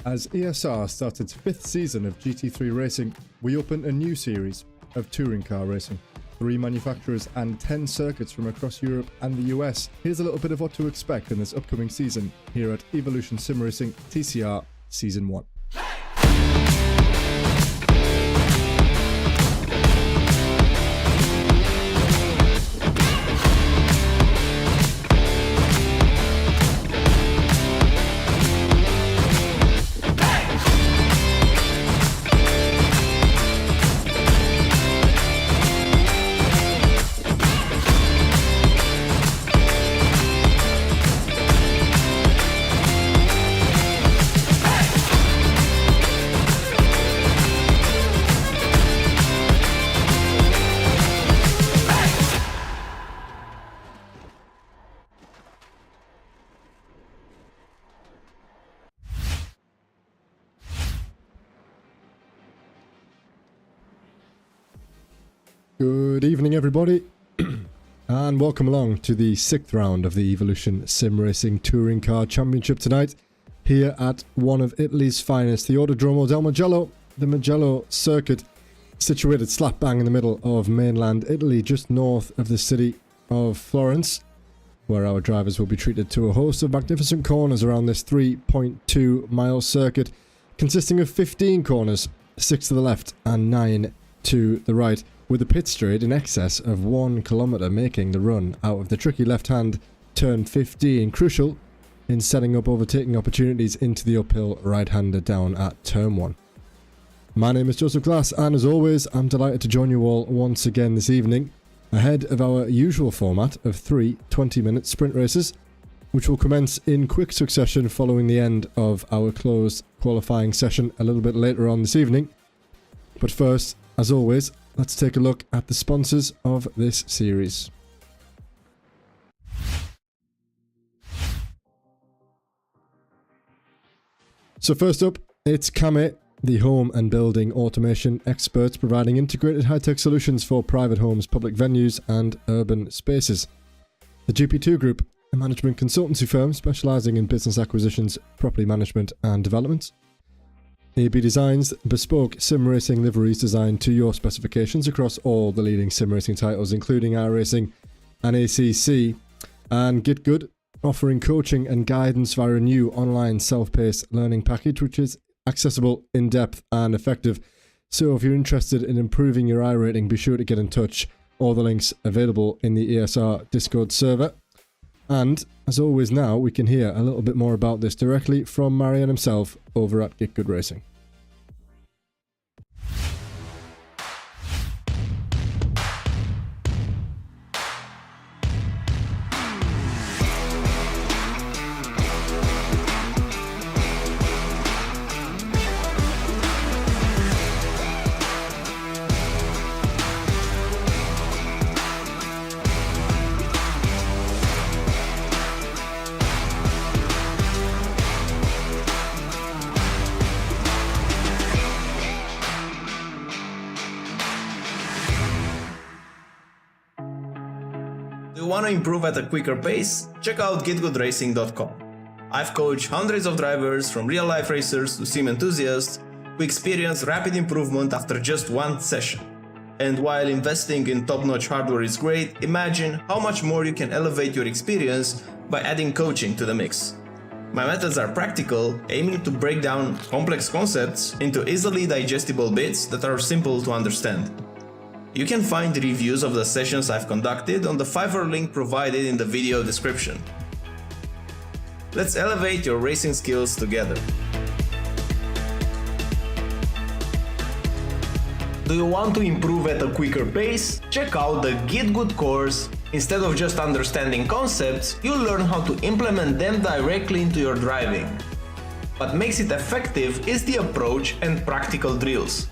As ESR starts its 5th season of GT3 racing, we open a new series of touring car racing. 3 manufacturers and 10 circuits from across Europe and the US. Here's a little bit of what to expect in this upcoming season here at Evolution Sim Racing TCR Season 1. Good evening, everybody, and welcome along to the 6th round of the Evolution Sim Racing Touring Car Championship tonight, here at one of Italy's finest, the Autodromo del Mugello, the Mugello circuit, situated slap bang in the middle of mainland Italy, just north of the city of Florence, where our drivers will be treated to a host of magnificent corners around this 3.2 mile circuit, consisting of 15 corners, 6 to the left and 9 to the right, with a pit straight in excess of 1 kilometre, making the run out of the tricky left-hand turn 15 crucial in setting up overtaking opportunities into the uphill right-hander down at turn 1. My name is Joseph Glass, and as always I'm delighted to join you all once again this evening ahead of our usual format of 3 20-minute sprint races, which will commence in quick succession following the end of our closed qualifying session a little bit later on this evening. But first, as always, let's take a look at the sponsors of this series. So first up, it's Kame, the home and building automation experts providing integrated high-tech solutions for private homes, public venues and urban spaces. The GP2 Group, a management consultancy firm specializing in business acquisitions, property management and development. AB Designs, bespoke sim racing liveries designed to your specifications across all the leading sim racing titles, including iRacing and ACC. And Get Good, offering coaching and guidance via a new online self-paced learning package, which is accessible, in-depth and effective. So if you're interested in improving your iRating, be sure to get in touch. All the links available in the ESR Discord server. And as always, now we can hear a little bit more about this directly from Marian himself over at Get Good Racing. Do you want to improve at a quicker pace? Check out getgoodracing.com. I've coached hundreds of drivers, from real-life racers to sim enthusiasts, who experience rapid improvement after just one session. And while investing in top-notch hardware is great, imagine how much more you can elevate your experience by adding coaching to the mix. My methods are practical, aiming to break down complex concepts into easily digestible bits that are simple to understand. You can find reviews of the sessions I've conducted on the Fiverr link provided in the video description. Let's elevate your racing skills together. Do you want to improve at a quicker pace? Check out the Get Good course. Instead of just understanding concepts, you'll learn how to implement them directly into your driving. What makes it effective is the approach and practical drills.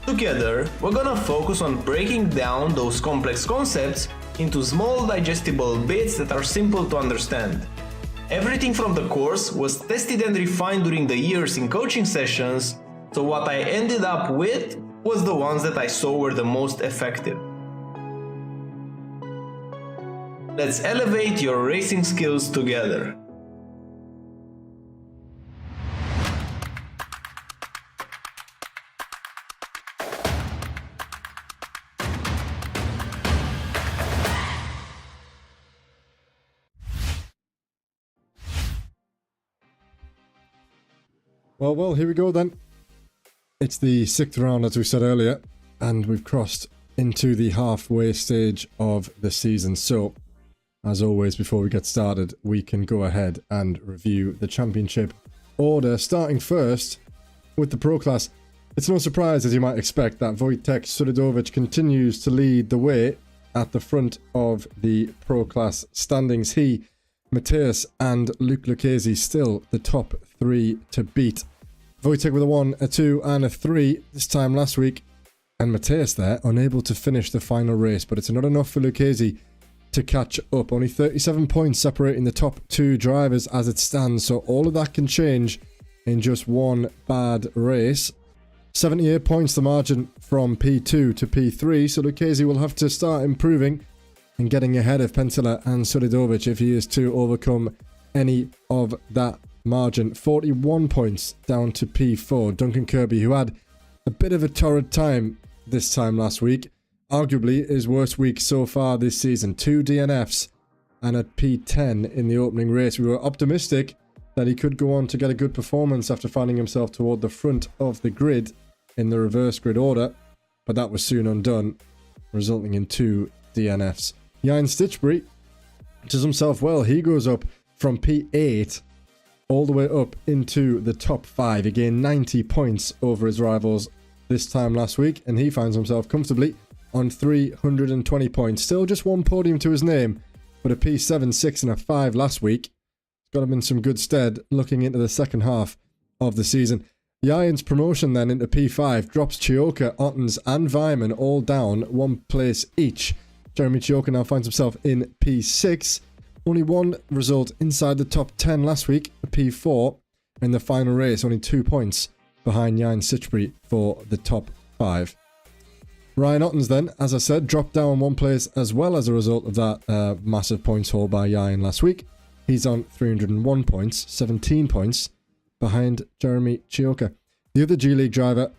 Together, we're gonna focus on breaking down those complex concepts into small digestible bits that are simple to understand. Everything from the course was tested and refined during the years in coaching sessions, so what I ended up with was the ones that I saw were the most effective. Let's elevate your racing skills together. Well, here we go then. It's the 6th round, as we said earlier, and we've crossed into the halfway stage of the season. So, as always, before we get started, we can go ahead and review the championship order, starting first with the Pro Class. It's no surprise, as you might expect, that Wojtek Sulidovic continues to lead the way at the front of the Pro Class standings. He, Mateus and Luke Lucchesi still the top 3 to beat. Wojtek with a 1, a 2 and a 3 this time last week, and Mateus there unable to finish the final race, but it's not enough for Lucchesi to catch up. Only 37 points separating the top 2 drivers as it stands, so all of that can change in just one bad race. 78 points the margin from P2 to P3, so Lucchesi will have to start improving and getting ahead of Pentila and Sulidovic if he is to overcome any of that margin. 41 points down to P4. Duncan Kirby, who had a bit of a torrid time this time last week, arguably his worst week so far this season. 2 DNFs and at P10 in the opening race. We were optimistic that he could go on to get a good performance after finding himself toward the front of the grid in the reverse grid order, but that was soon undone, resulting in 2 DNFs. Jan Stitchbury does himself well. He goes up from P8 all the way up into the top 5. He gained 90 points over his rivals this time last week, and he finds himself comfortably on 320 points. Still just one podium to his name, but a P7, 6 and a 5 last week. It's got him in some good stead looking into the second half of the season. Jajan's promotion then into P5 drops Chioka, Ottens and Weimann all down 1 place each. Jeremy Chioka now finds himself in P6. Only 1 result inside the top 10 last week, a P4. In the final race, only 2 points behind Jan Stitchbury for the top 5. Ryan Ottens then, as I said, dropped down 1 place as well as a result of that massive points haul by Jan last week. He's on 301 points, 17 points behind Jeremy Chioka. The other G-League driver,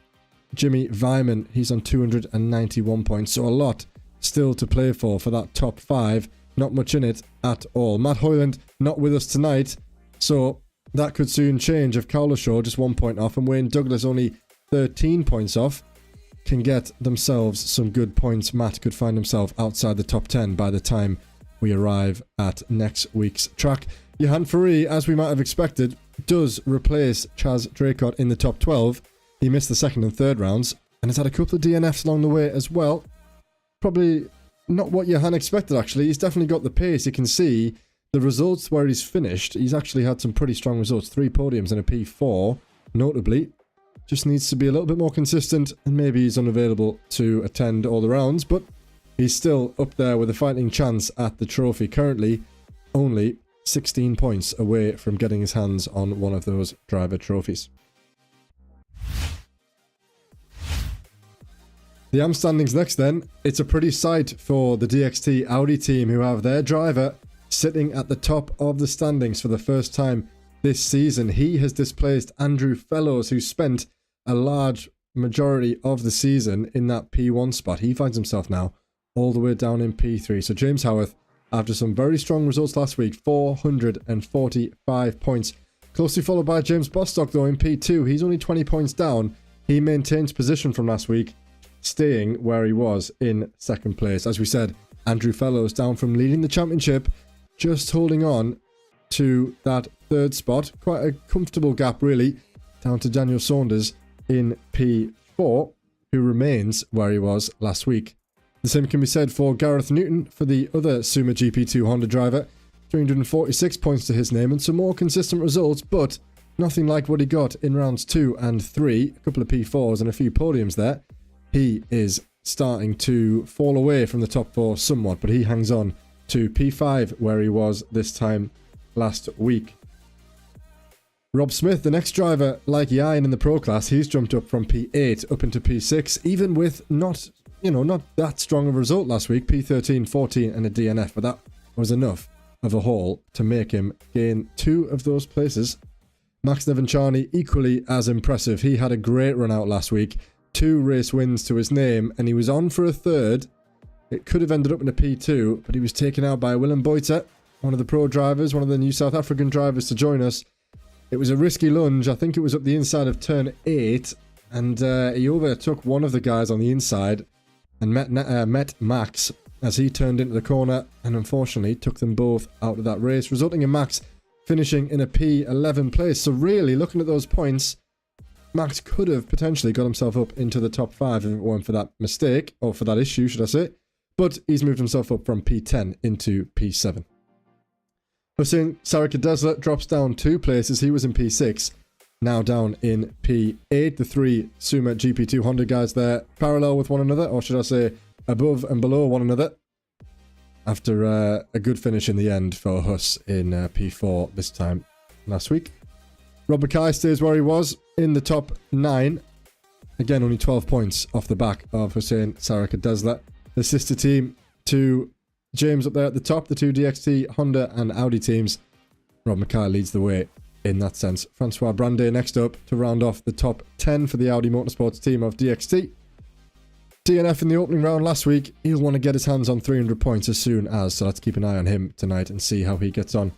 Jimmy Weimann, he's on 291 points, so a lot still to play for that top 5. Not much in it at all. Matt Hoyland not with us tonight, so that could soon change if Cowlishaw just 1 point off and Wayne Douglas only 13 points off can get themselves some good points. Matt could find himself outside the top 10 by the time we arrive at next week's track. Johan Ferree, as we might have expected, does replace Chaz Draycott in the top 12. He missed the second and third rounds and has had a couple of DNFs along the way as well. Probably not what Johan expected, actually. He's definitely got the pace. You can see the results where he's finished. He's actually had some pretty strong results. 3 podiums and a P4, notably. Just needs to be a little bit more consistent, and maybe he's unavailable to attend all the rounds, but he's still up there with a fighting chance at the trophy. Currently, only 16 points away from getting his hands on one of those driver trophies. The AM standings next then. It's a pretty sight for the DXT Audi team, who have their driver sitting at the top of the standings for the first time this season. He has displaced Andrew Fellows, who spent a large majority of the season in that P1 spot. He finds himself now all the way down in P3. So James Howarth, after some very strong results last week, 445 points. Closely followed by James Bostock though in P2. He's only 20 points down. He maintains position from last week, staying where he was in second place. As we said, Andrew Fellows down from leading the championship, just holding on to that third spot. Quite a comfortable gap really, down to Daniel Saunders in P4, who remains where he was last week. The same can be said for Gareth Newton, for the other Suma GP2 Honda driver. 346 points to his name and some more consistent results, but nothing like what he got in rounds 2 and 3. A couple of P4s and a few podiums there. He is starting to fall away from the top 4 somewhat, but he hangs on to P5 where he was this time last week. Rob Smith, the next driver, like Jan in the Pro Class, he's jumped up from P8 up into P6, even with not that strong of a result last week. P13, 14 and a DNF, but that was enough of a haul to make him gain 2 of those places. Max Nevinciani, equally as impressive. He had a great run out last week. 2 race wins to his name, and he was on for a third. It could have ended up in a P2, but he was taken out by Willem Boyter, one of the pro drivers, one of the new South African drivers to join us. It was a risky lunge. I think it was up the inside of turn 8. And he overtook one of the guys on the inside and met Max as he turned into the corner and unfortunately took them both out of that race, resulting in Max finishing in a P11 place. So really, looking at those points, Max could have potentially got himself up into the top 5 if it weren't for that mistake, or for that issue, should I say. But he's moved himself up from P10 into P7. Hussein Sarakadesla drops down 2 places. He was in P6, now down in P8. The 3 Suma GP2 Honda guys there parallel with one another, or should I say above and below one another, after a good finish in the end for Huss in P4 this time last week. Rob Mackay stays where he was in the top 9. Again, only 12 points off the back of Hussein Sarakadesla. The sister team to James up there at the top, the 2 DXT, Honda and Audi teams. Rob Mackay leads the way in that sense. Francois Brandet next up to round off the top 10 for the Audi Motorsports team of DXT. DNF in the opening round last week. He'll want to get his hands on 300 points as soon as, so let's keep an eye on him tonight and see how he gets on.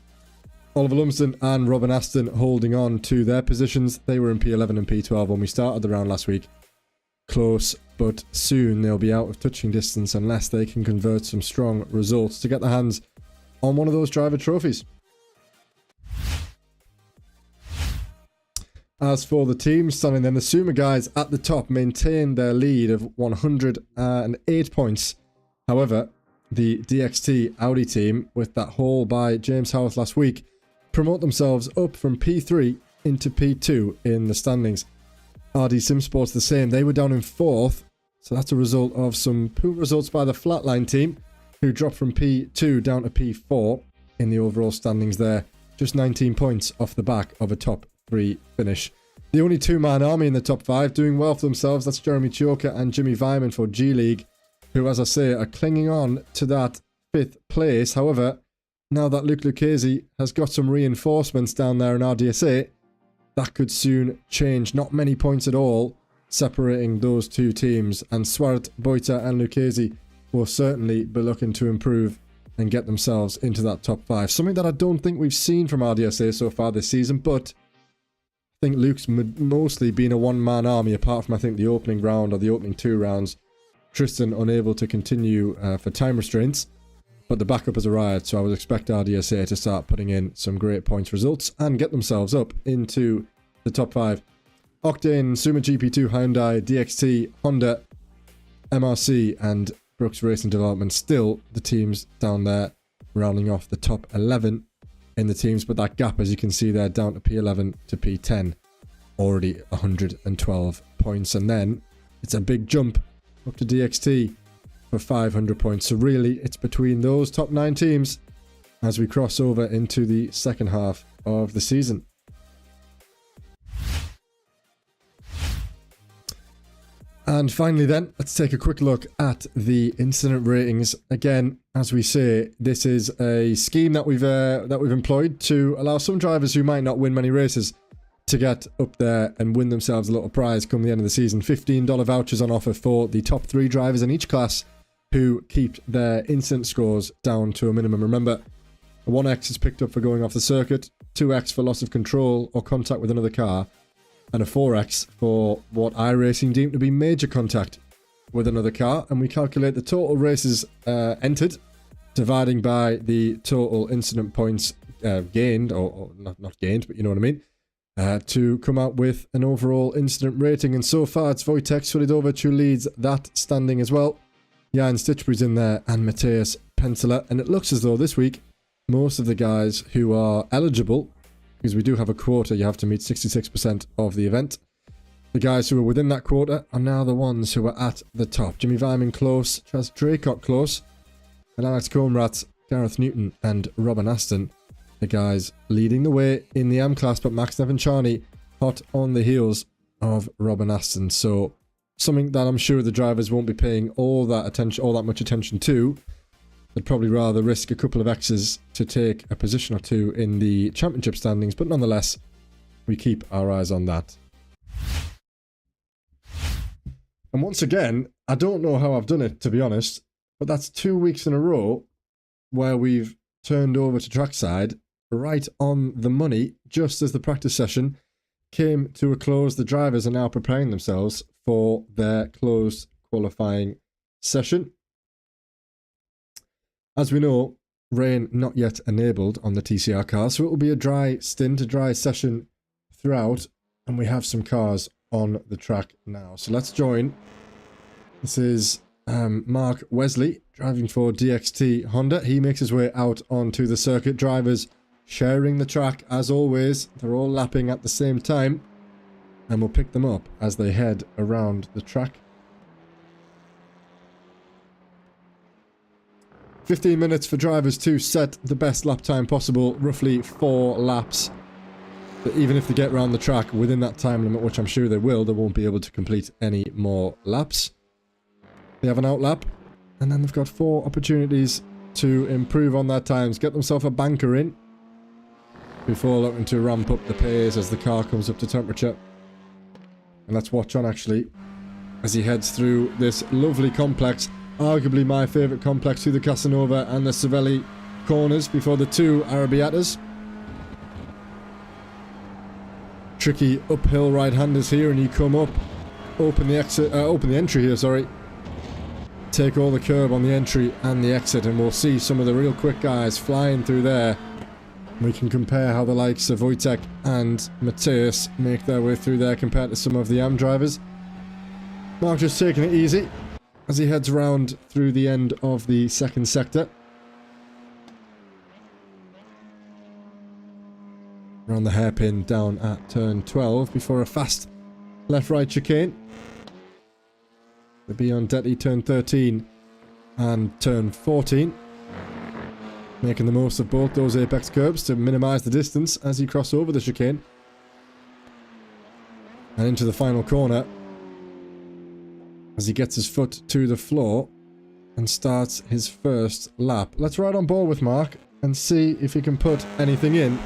Oliver Lumsden and Robin Aston holding on to their positions. They were in P11 and P12 when we started the round last week. Close, but soon they'll be out of touching distance unless they can convert some strong results to get their hands on one of those driver trophies. As for the team standing then, the Suma guys at the top maintain their lead of 108 points. However, the DXT Audi team, with that haul by James Howarth last week, promote themselves up from P3 into P2 in the standings. RD Sim Sports the same. They were down in 4th, so that's a result of some poor results by the Flatline team, who dropped from P2 down to P4 in the overall standings there. Just 19 points off the back of a top 3 finish. The only 2-man army in the top 5 doing well for themselves, that's Jeremy Chioka and Jimmy Vyman for G League, who, as I say, are clinging on to that 5th place. However, now that Luke Lucchesi has got some reinforcements down there in RDSA, that could soon change. Not many points at all separating those 2 teams, and Swart, Boita and Lucchesi will certainly be looking to improve and get themselves into that top 5. Something that I don't think we've seen from RDSA so far this season, but I think Luke's mostly been a 1-man army, apart from I think the opening round or the opening 2 rounds. Tristan unable to continue for time restraints, but the backup has arrived, so I would expect RDSA to start putting in some great points results and get themselves up into the top 5. Octane, Suma GP2, Hyundai, DXT, Honda, MRC and Brooks Racing Development still the teams down there, rounding off the top 11 in the teams, but that gap, as you can see there, down to P11 to P10, already 112 points, and then it's a big jump up to DXT for 500 points. So really, it's between those top 9 teams as we cross over into the second half of the season. And finally then, let's take a quick look at the incident ratings. Again, as we say, this is a scheme that we've employed to allow some drivers who might not win many races to get up there and win themselves a little prize come the end of the season. $15 vouchers on offer for the top 3 drivers in each class who keep their incident scores down to a minimum. Remember, a 1x is picked up for going off the circuit, 2x for loss of control or contact with another car, and a 4x for what iRacing deemed to be major contact with another car. And we calculate the total races entered, dividing by the total incident points gained, or not gained, but you know what I mean, to come out with an overall incident rating. And so far, it's Wojtek Solidovic who leads that standing as well. Jan Stichbury's in there and Matthias Pentela. And it looks as though this week, most of the guys who are eligible, because we do have a quota, you have to meet 66% of the event. The guys who are within that quota are now the ones who are at the top. Jimmy Vyman close, Chas Draycott close, and Alex Comrat, Gareth Newton and Robin Aston, the guys leading the way in the M class, but Max Nevinciani hot on the heels of Robin Aston. So something that I'm sure the drivers won't be paying all that much attention to. They'd probably rather risk a couple of X's to take a position or 2 in the championship standings, but nonetheless, we keep our eyes on that. And once again, I don't know how I've done it, to be honest, but that's 2 weeks in a row where we've turned over to trackside right on the money. Just as the practice session came to a close, the drivers are now preparing themselves for their closed qualifying session. As we know, rain not yet enabled on the TCR cars, so it will be a dry stint, a dry session throughout, and we have some cars on the track now. So let's join. This is Mark Wesley driving for DXT Honda. He makes his way out onto the circuit. Drivers sharing the track as always. They're all lapping at the same time, and we'll pick them up as they head around the track. 15 minutes for drivers to set the best lap time possible, roughly 4 laps. But even if they get around the track within that time limit, which I'm sure they will, they won't be able to complete any more laps. They have an out lap, and then they've got 4 opportunities to improve on their times, get themselves a banker in before looking to ramp up the pace as the car comes up to temperature. And let's watch on actually as he heads through this lovely complex, arguably my favourite complex, through the Casanova and the Cervelli corners before the 2 Arrabbiatas. Tricky uphill right-handers here, and you come up, open the entry here, sorry. Take all the curb on the entry and the exit, and we'll see some of the real quick guys flying through there. We can compare how the likes of Wojtek and Mateus make their way through there compared to some of the AM drivers. Mark just taking it easy as he heads around through the end of the second sector. Around the hairpin down at turn 12 before a fast left-right chicane. They'll be on Detty turn 13 and turn 14. Making the most of both those apex curbs to minimise the distance as he crosses over the chicane. And into the final corner as he gets his foot to the floor and starts his first lap. Let's ride on board with Mark and see if he can put anything in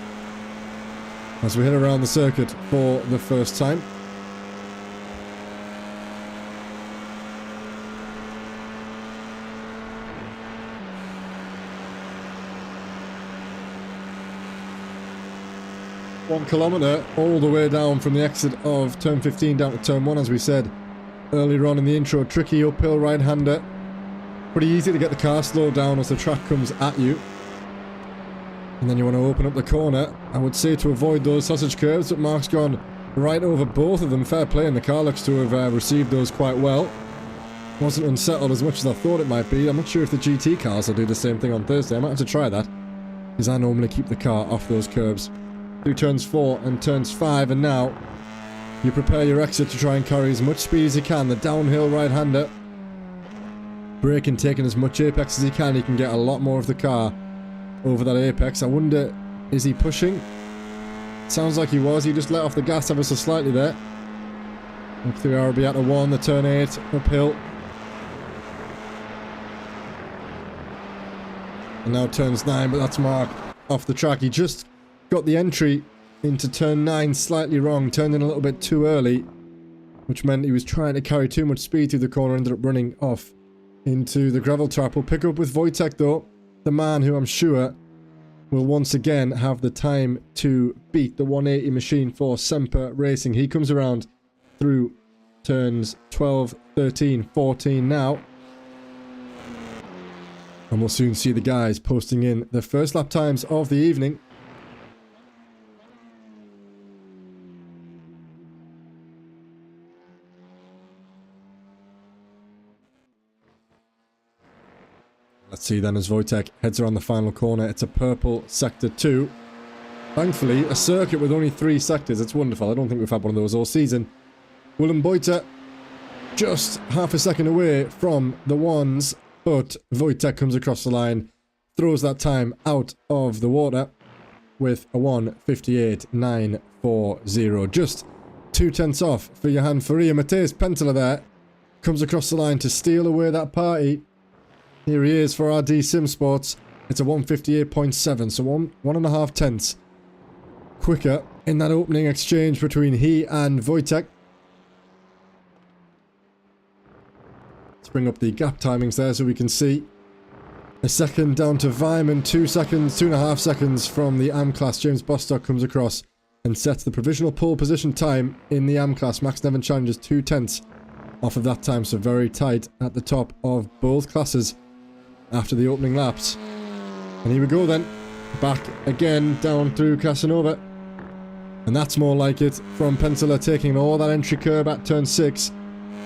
as we head around the circuit for the first time. One kilometre all the way down from the exit of turn 15 down to turn 1, as we said earlier on in the intro. Tricky uphill right-hander. Pretty easy to get the car slowed down as the track comes at you. And then you want to open up the corner. I would say to avoid those sausage curves, but Mark's gone right over both of them. Fair play, and the car looks to have received those quite well. Wasn't unsettled as much as I thought it might be. I'm not sure if the GT cars will do the same thing on Thursday. I might have to try that, because I normally keep the car off those curbs. Through turns 4 and turns 5, and now you prepare your exit to try and carry as much speed as you can. The downhill right-hander, braking, taking as much apex as he can. He can get a lot more of the car over that apex. I wonder, is he pushing? Sounds like he was. He just let off the gas ever so slightly there. Up through Arrabbiata 1, the turn 8, uphill. And now turns 9, but that's Mark off the track. He just got the entry into turn 9 slightly wrong, turned in a little bit too early, which meant he was trying to carry too much speed through the corner, ended up running off into the gravel trap. We'll pick up with Wojtek though, the man who I'm sure will once again have the time to beat the 180 machine for Semper Racing. He comes around through turns 12, 13, 14 now. And we'll soon see the guys posting in the first lap times of the evening. Let's see then as Wojtek heads around the final corner. It's a purple sector 2. Thankfully, a circuit with only 3 sectors. It's wonderful. I don't think we've had one of those all season. Willem Boyter just half a second away from the ones, but Wojtek comes across the line, throws that time out of the water with a 1:58.940. Just 2/10 off for Johan Faria. Mateus Penteler there comes across the line to steal away that party. Here he is for RD Sim Sports. It's a 1:58.7, so 1.5 tenths quicker in that opening exchange between he and Wojtek. Let's bring up the gap timings there so we can see. A second down to Vyman, 2 seconds, 2.5 seconds from the AM class. James Bostock comes across and sets the provisional pole position time in the AM class. Max Nevin challenges 2/10 off of that time, so very tight at the top of both classes after the opening laps. And here we go then, back again down through Casanova. And that's more like it from Pentela, taking all that entry curb at turn 6.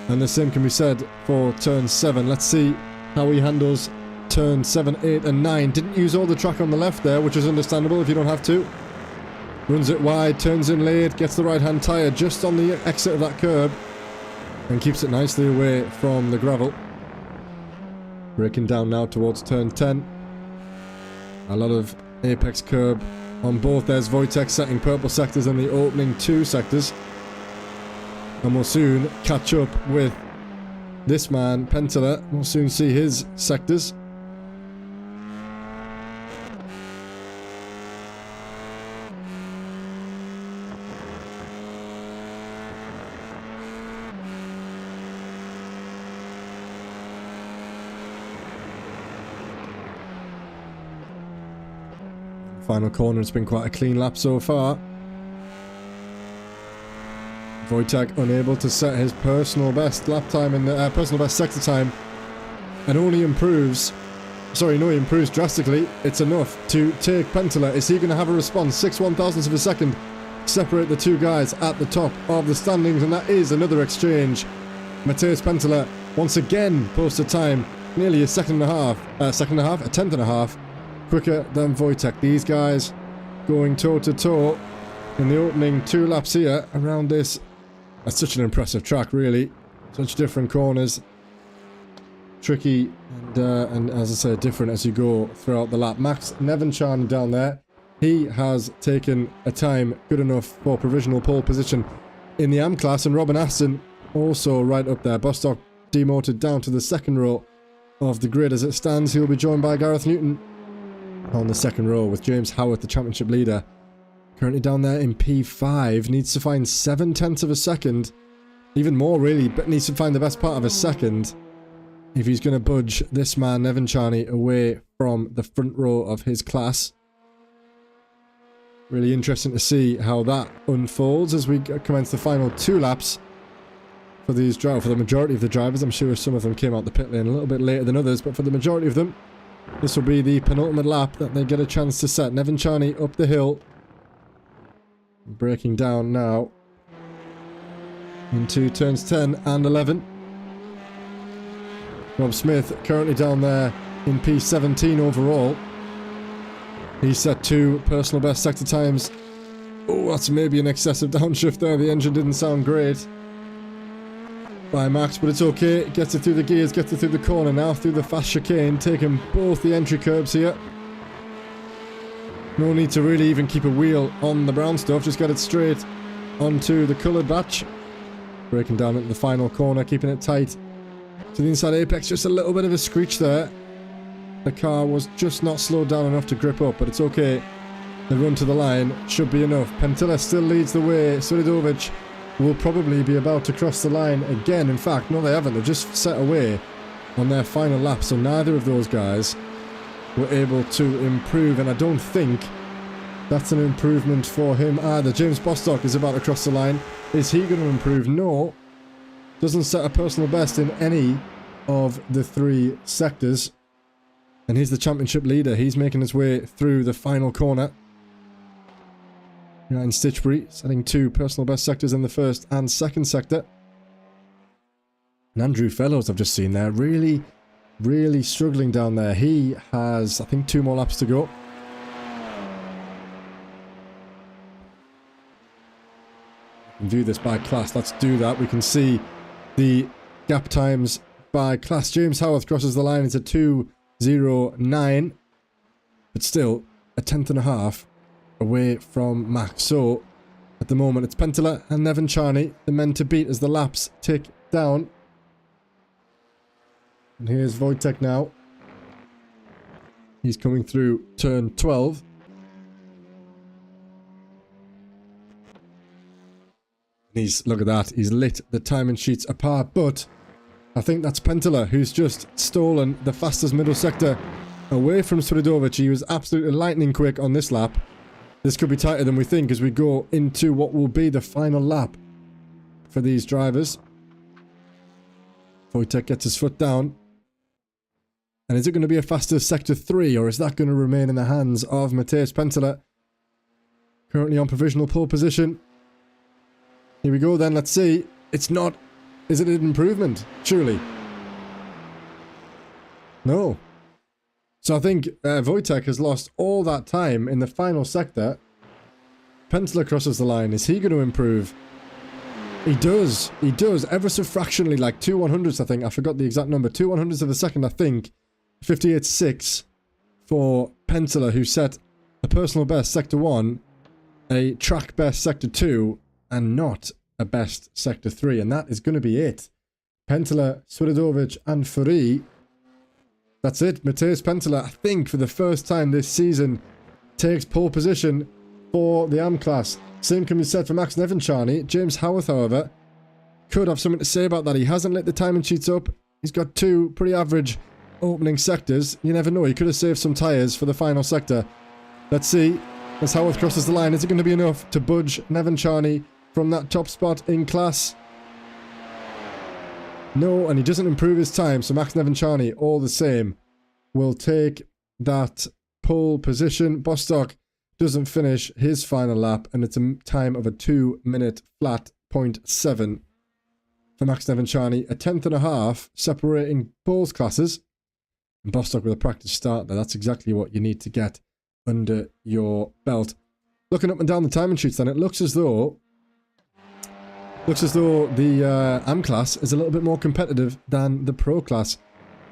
And the same can be said for turn 7. Let's see how he handles turn 7, 8 and 9. Didn't use all the track on the left there, which is understandable if you don't have to. Runs it wide, turns in late, gets the right hand tyre just on the exit of that curb. And keeps it nicely away from the gravel. Breaking down now towards turn 10. A lot of apex curb on both. There's Wojtek setting purple sectors in the opening 2 sectors. And we'll soon catch up with this man, Pentela. We'll soon see his sectors. Final corner, it's been quite a clean lap so far. Wojtek unable to set his personal best lap time in the personal best sector time, and only improves. Sorry, no, he improves drastically. It's enough to take Pentela. Is he going to have a response? 6 1,000ths of a second separate the two guys at the top of the standings, and that is another exchange. Mateusz Pentela once again posts a time nearly a tenth and a half quicker than Wojtek. These guys going toe to toe in the opening 2 laps here around this. That's such an impressive track, really. Such different corners, tricky and as I say, different as you go throughout the lap. Max Nevinchan down there, he has taken a time good enough for provisional pole position in the AM class, and Robin Aston also right up there. Bostock demoted down to the 2nd row of the grid as it stands. He'll be joined by Gareth Newton on the 2nd row, with James Howarth, the championship leader, currently down there in P5. Needs to find 7/10 of a second, even more really, but needs to find the best part of a second if he's going to budge this man Nevinchan away from the front row of his class. Really interesting to see how that unfolds as we commence the final 2 laps for these for the majority of the drivers. I'm sure some of them came out the pit lane a little bit later than others, but for the majority of them, this will be the penultimate lap that they get a chance to set. Nevinchan up the hill, breaking down now into turns 10 and 11. Rob Smith currently down there in P17 overall. He set 2 personal best sector times. Oh, that's maybe an excessive downshift there. The engine didn't sound great by Max, but it's okay. Gets it through the gears, gets it through the corner now, through the fast chicane, taking both the entry curbs here. No need to really even keep a wheel on the brown stuff, just get it straight onto the coloured batch. Breaking down into the final corner, keeping it tight to the inside apex. Just a little bit of a screech there. The car was just not slowed down enough to grip up, but it's okay. The run to the line should be enough. Pentela still leads the way. Solidovic will probably be about to cross the line again. In fact, no, they haven't. They've just set away on their final lap, so neither of those guys were able to improve, and I don't think that's an improvement for him either. James Bostock is about to cross the line. Is he going to improve? No. Doesn't set a personal best in any of the 3 sectors. And he's the championship leader. He's making his way through the final corner. Ryan Stitchbury setting 2 personal best sectors in the 1st and 2nd sector. And Andrew Fellows, I've just seen there, really struggling down there. He has, I think, 2 more laps to go. We can view this by class. Let's do that. We can see the gap times by class. James Howarth crosses the line. It's a 2:09, but still a 10th and a half away from Max. So at the moment it's Pentela and Nevinchan, the men to beat as the laps tick down. And here's Wojtek now. He's coming through turn 12. Look at that, he's lit the timing sheets apart, but I think that's Pentela who's just stolen the fastest middle sector away from Sredovic. He was absolutely lightning quick on this lap. This could be tighter than we think as we go into what will be the final lap for these drivers. Wojtek gets his foot down. And is it going to be a faster Sector 3, or is that going to remain in the hands of Mateusz Penteler? Currently on provisional pole position. Here we go then, let's see. It's not... Is it an improvement? Surely. No. So I think Wojtek has lost all that time in the final sector. Penteler crosses the line. Is he going to improve? He does. He does. Ever so fractionally, like 2/100ths, I think. I forgot the exact number. 2/100ths of a second, I think. 58.6 for Penteler, who set a personal best Sector 1, a track best Sector 2, and not a best Sector 3. And that is going to be it. Penteler, Sredovic, and Furi. That's it. Mateusz Penteler, I think, for the first time this season, takes pole position for the AM class. Same can be said for Max Nevincharny. James Howarth, however, could have something to say about that. He hasn't lit the timing sheets up. He's got two pretty average opening sectors. You never know. He could have saved some tyres for the final sector. Let's see. As Howarth crosses the line, is it going to be enough to budge Nevincharny from that top spot in class? No, and he doesn't improve his time, so Max Nevincharny, all the same, will take that pole position. Bostock doesn't finish his final lap, and it's a time of a 2-minute flat 0.7 for Max Nevincharny. A 10th.5 separating both classes. And Bostock with a practice start there. That's exactly what you need to get under your belt. Looking up and down the timing sheets then, it looks as though the AM class is a little bit more competitive than the Pro class.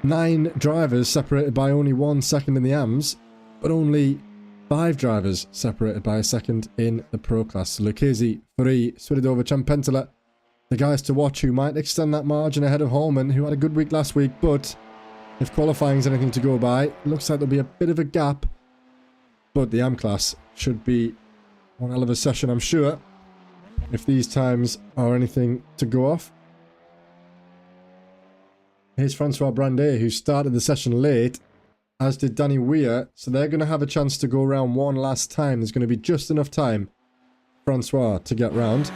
9 drivers separated by only 1 second in the AMs, but only 5 drivers separated by a second in the Pro class. So Lucchesi, Furi, Sredovic and Penteler, the guys to watch who might extend that margin ahead of Holman, who had a good week last week, but if qualifying is anything to go by, it looks like there'll be a bit of a gap. But the AM class should be one hell of a session, I'm sure, if these times are anything to go off. Here's Francois Brandet, who started the session late, as did Danny Weir, so they're going to have a chance to go around one last time. There's going to be just enough time for Francois to get round.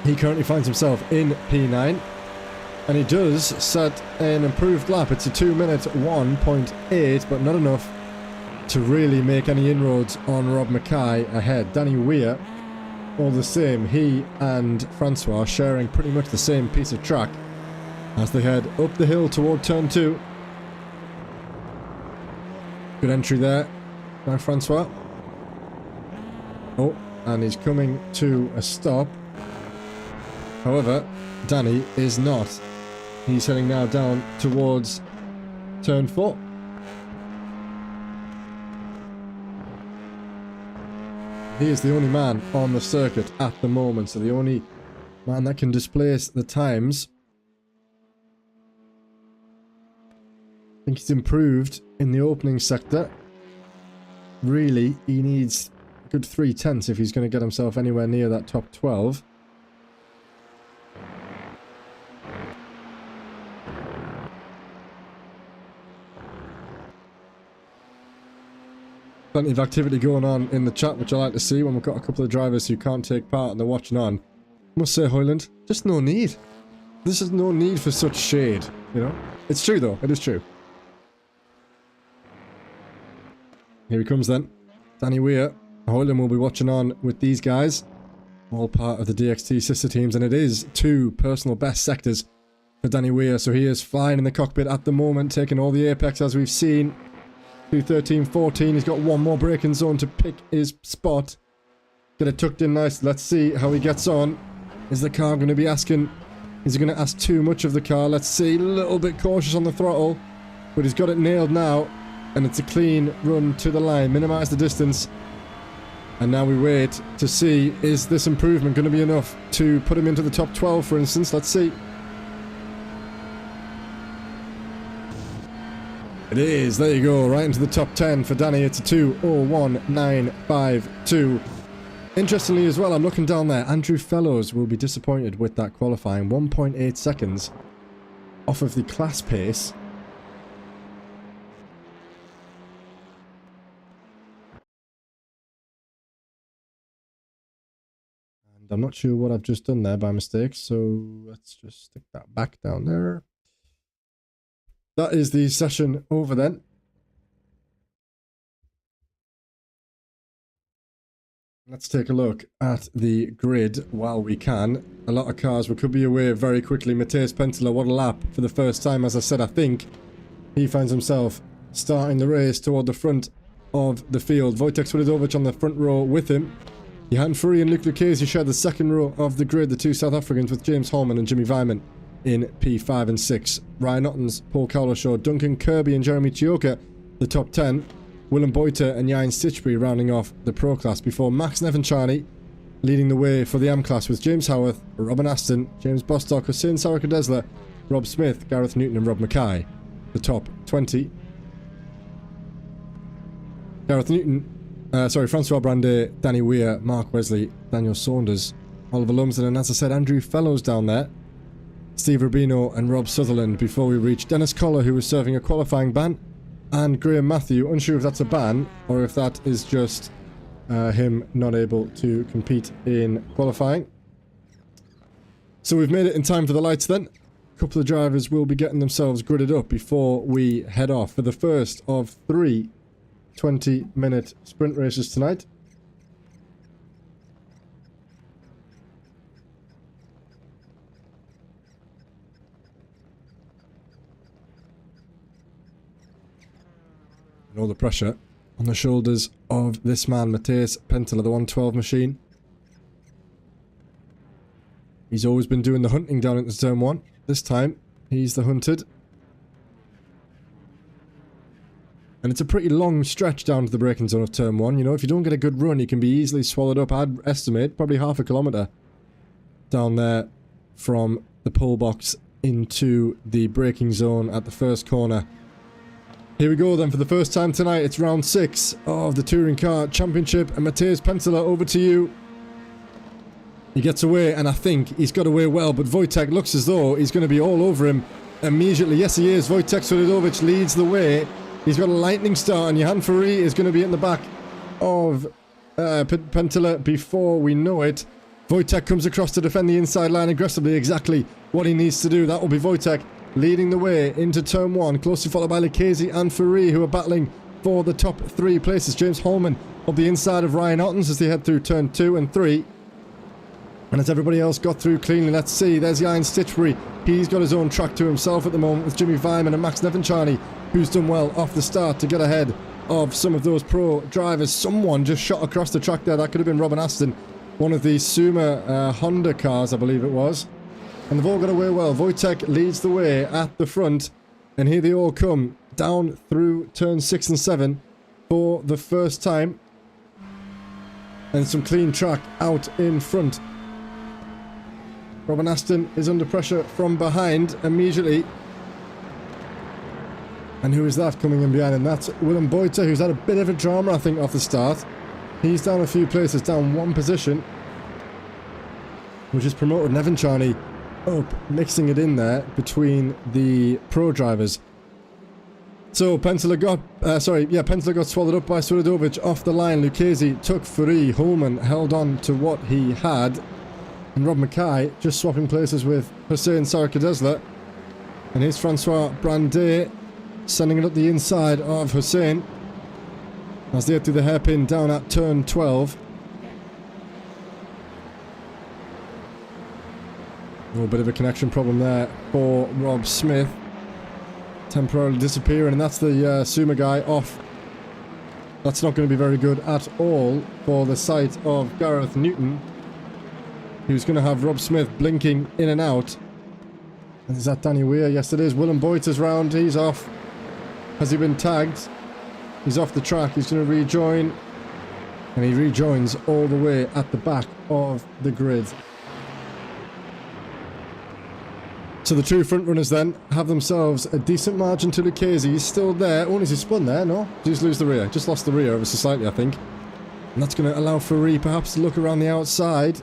He currently finds himself in P9, and he does set an improved lap. It's a 2-minute 1.8, but not enough to really make any inroads on Rob Mackay ahead. Danny Weir, all the same, he and Francois sharing pretty much the same piece of track as they head up the hill toward turn 2. Good entry there by Francois. Oh, and he's coming to a stop. However, Danny is not. He's heading now down towards turn 4. He is the only man on the circuit at the moment, so the only man that can displace the times. I think he's improved in the opening sector. Really, he needs a good 3/10 if he's going to get himself anywhere near that top 12. Plenty of activity going on in the chat, which I like to see when we've got a couple of drivers who can't take part and they're watching on. I must say, Hoyland, just no need. This is no need for such shade, you know? It's true, though. It is true. Here he comes, then. Danny Weir. Hoyland will be watching on with these guys. All part of the DXT sister teams, and it is 2 personal best sectors for Danny Weir. So he is flying in the cockpit at the moment, taking all the apex as we've seen. 2:13.14. He's got one more braking zone to pick his spot. Get it tucked in nice. Let's see how he gets on. Is the car going to be asking? Is he going to ask too much of the car? Let's see. A little bit cautious on the throttle, but he's got it nailed now, and it's a clean run to the line. Minimize the distance, and now we wait to see, is this improvement going to be enough to put him into the top 12, for instance? Let's see. It is. There you go. Right into the top 10 for Danny. It's a 2:01.952. Interestingly as well, I'm looking down there. Andrew Fellows will be disappointed with that qualifying. 1.8 seconds off of the class pace. I'm not sure what I've just done there by mistake, so let's just stick that back down there. That is the session over then. Let's take a look at the grid while we can. A lot of cars, we could be away very quickly. Matheus Penttila, what a lap for the first time. As I said, I think he finds himself starting the race toward the front of the field. Wojtek Swiatovic on the front row with him. Johan Furey and Luke Lucchese share the second row of the grid, the two South Africans, with James Holman and Jimmy Vyman in P5 and 6. Ryan Ottens, Paul Cowlishaw, Duncan Kirby and Jeremy Chioka, the top 10. Willem Boyter and Jan Stitchbury rounding off the Pro Class, before Max Nevincharny leading the way for the M Class with James Howarth, Robin Aston, James Bostock, Hussein Sarakadesla, Rob Smith, Gareth Newton and Rob Mackay, the top 20. Gareth Newton, Francois Brandet, Danny Weir, Mark Wesley, Daniel Saunders, Oliver Lumsden, and as I said, Andrew Fellows down there, Steve Rubino and Rob Sutherland, before we reach Dennis Collar, who was serving a qualifying ban, and Graham Matthew, unsure if that's a ban or if that is just him not able to compete in qualifying. So we've made it in time for the lights then. A couple of drivers will be getting themselves gridded up before we head off for the first of 3 20-minute sprint races tonight. And all the pressure on the shoulders of this man, Matheus Penttila, the 112 machine. He's always been doing the hunting down into turn 1. This time, he's the hunted. And it's a pretty long stretch down to the braking zone of turn 1. You know, if you don't get a good run, you can be easily swallowed up. I'd estimate probably half a kilometre down there from the pole box into the braking zone at the first corner. Here we go then for the first time tonight. It's round 6 of the Touring Car Championship, and Matheus Penttila, over to you. He gets away, and I think he's got away well, but Wojtek looks as though he's going to be all over him immediately. Yes, he is. Wojtek Swiatovic leads the way. He's got a lightning start, and Johan Furey is going to be in the back of Penttila before we know it. Wojtek comes across to defend the inside line aggressively, exactly what he needs to do. That will be Wojtek leading the way into turn 1, closely followed by Lucchese and Furey, who are battling for the top 3 places. James Holman up the inside of Ryan Ottens as they head through turn 2 and 3. And as everybody else got through cleanly, let's see, there's Jan Stitchbury. He's got his own track to himself at the moment with Jimmy Vyman and Max Nevincharny, who's done well off the start to get ahead of some of those pro drivers. Someone just shot across the track there. That could have been Robin Aston, one of the Suma Honda cars, I believe it was. And they've all got away well. Wojtek leads the way at the front, and here they all come down through turn 6 and 7 for the first time. And some clean track out in front. Robin Aston is under pressure from behind immediately. And who is that coming in behind him? That's Willem Boyter, who's had a bit of a drama, I think, off the start. He's down a few places, down 1 position, which is promoted Nevincharny up, mixing it in there between the pro drivers. So Penttila got swallowed up by Swiatovic off the line. Lucchese took Furey. Holman held on to what he had. And Rob Mackay just swapping places with Hussein Sarakadesla. And here's Francois Brandet sending it up the inside of Hussein as they head through the hairpin down at turn 12. A little bit of a connection problem there for Rob Smith. Temporarily disappearing, and that's the Suma guy off. That's not going to be very good at all for the sight of Gareth Newton, who's going to have Rob Smith blinking in and out. And is that Danny Weir? Yes, it is. Willem Boyter's round. He's off. Has he been tagged? He's off the track. He's going to rejoin. And he rejoins all the way at the back of the grid. So the two front runners then have themselves a decent margin to Lucchese. He's still there. Oh, has he spun there? No? Did he just lose the rear? Just lost the rear ever so slightly, I think. And that's going to allow Furey perhaps to look around the outside.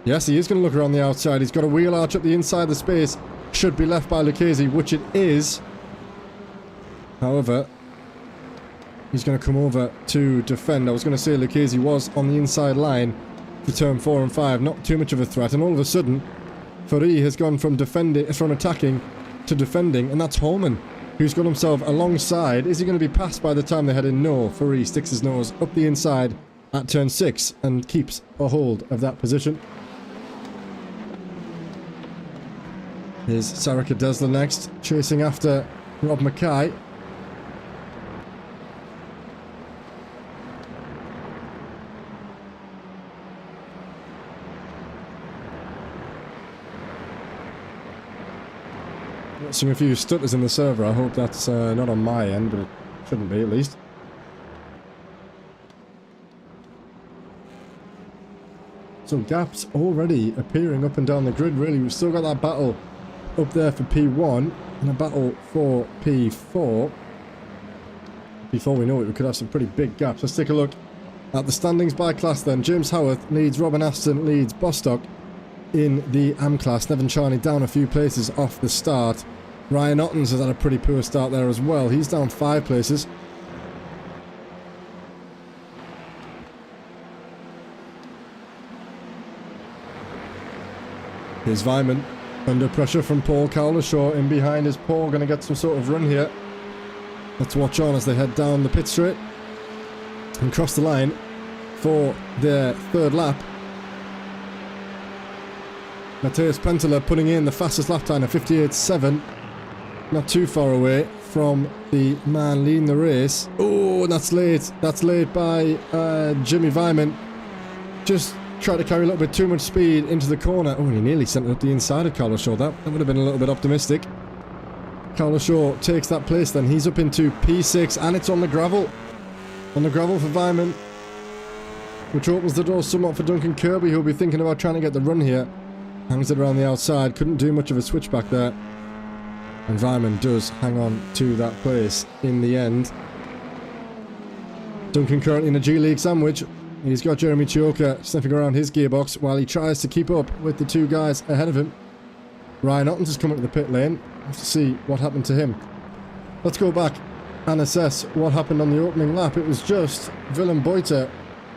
Yes, he is going to look around the outside. He's got a wheel arch up the inside of the space. Should be left by Lucchese, which it is. However, he's going to come over to defend. I was going to say Lucchese was on the inside line. for turn 4 and 5. Not too much of a threat, and all of a sudden, Fari has gone from attacking to defending, and that's Holman, who's got himself alongside. Is he going to be passed by the time they head in? No. Fari sticks his nose up the inside at turn 6 and keeps a hold of that position. Here's Sarika Desler next, chasing after Rob Mackay. Seeing a few stutters in the server. I hope that's not on my end, but it shouldn't be at least. So gaps already appearing up and down the grid, really. We've still got that battle up there for P1 and a battle for P4. Before we know it, we could have some pretty big gaps. Let's take a look at the standings by class then. James Howarth leads, Robin Aston leads Bostock in the AM class. Nevin Charney down a few places off the start. Ryan Ottens has had a pretty poor start there as well. He's down 5 places. Here's Vyman under pressure from Paul Cowlishaw. In behind is Paul, going to get some sort of run here. Let's watch on as they head down the pit straight and cross the line for their 3rd lap. Matthias Penteler putting in the fastest lap time of 58.7. Not too far away from the man leading the race. Oh, that's late. That's late by Jimmy Vyman. Just tried to carry a little bit too much speed into the corner. Oh, and he nearly sent it up the inside of Cowlishaw. That would have been a little bit optimistic. Cowlishaw takes that place then. He's up into P6 and it's on the gravel. On the gravel for Vyman, which opens the door somewhat for Duncan Kirby, who'll be thinking about trying to get the run here. Hangs it around the outside. Couldn't do much of a switchback there. And Vyman does hang on to that place in the end. Duncan currently in a G-League sandwich. He's got Jeremy Chioka sniffing around his gearbox while he tries to keep up with the 2 guys ahead of him. Ryan Ottens has come up to the pit lane. We'll have to see what happened to him. Let's go back and assess what happened on the opening lap. It was just Willem Boyter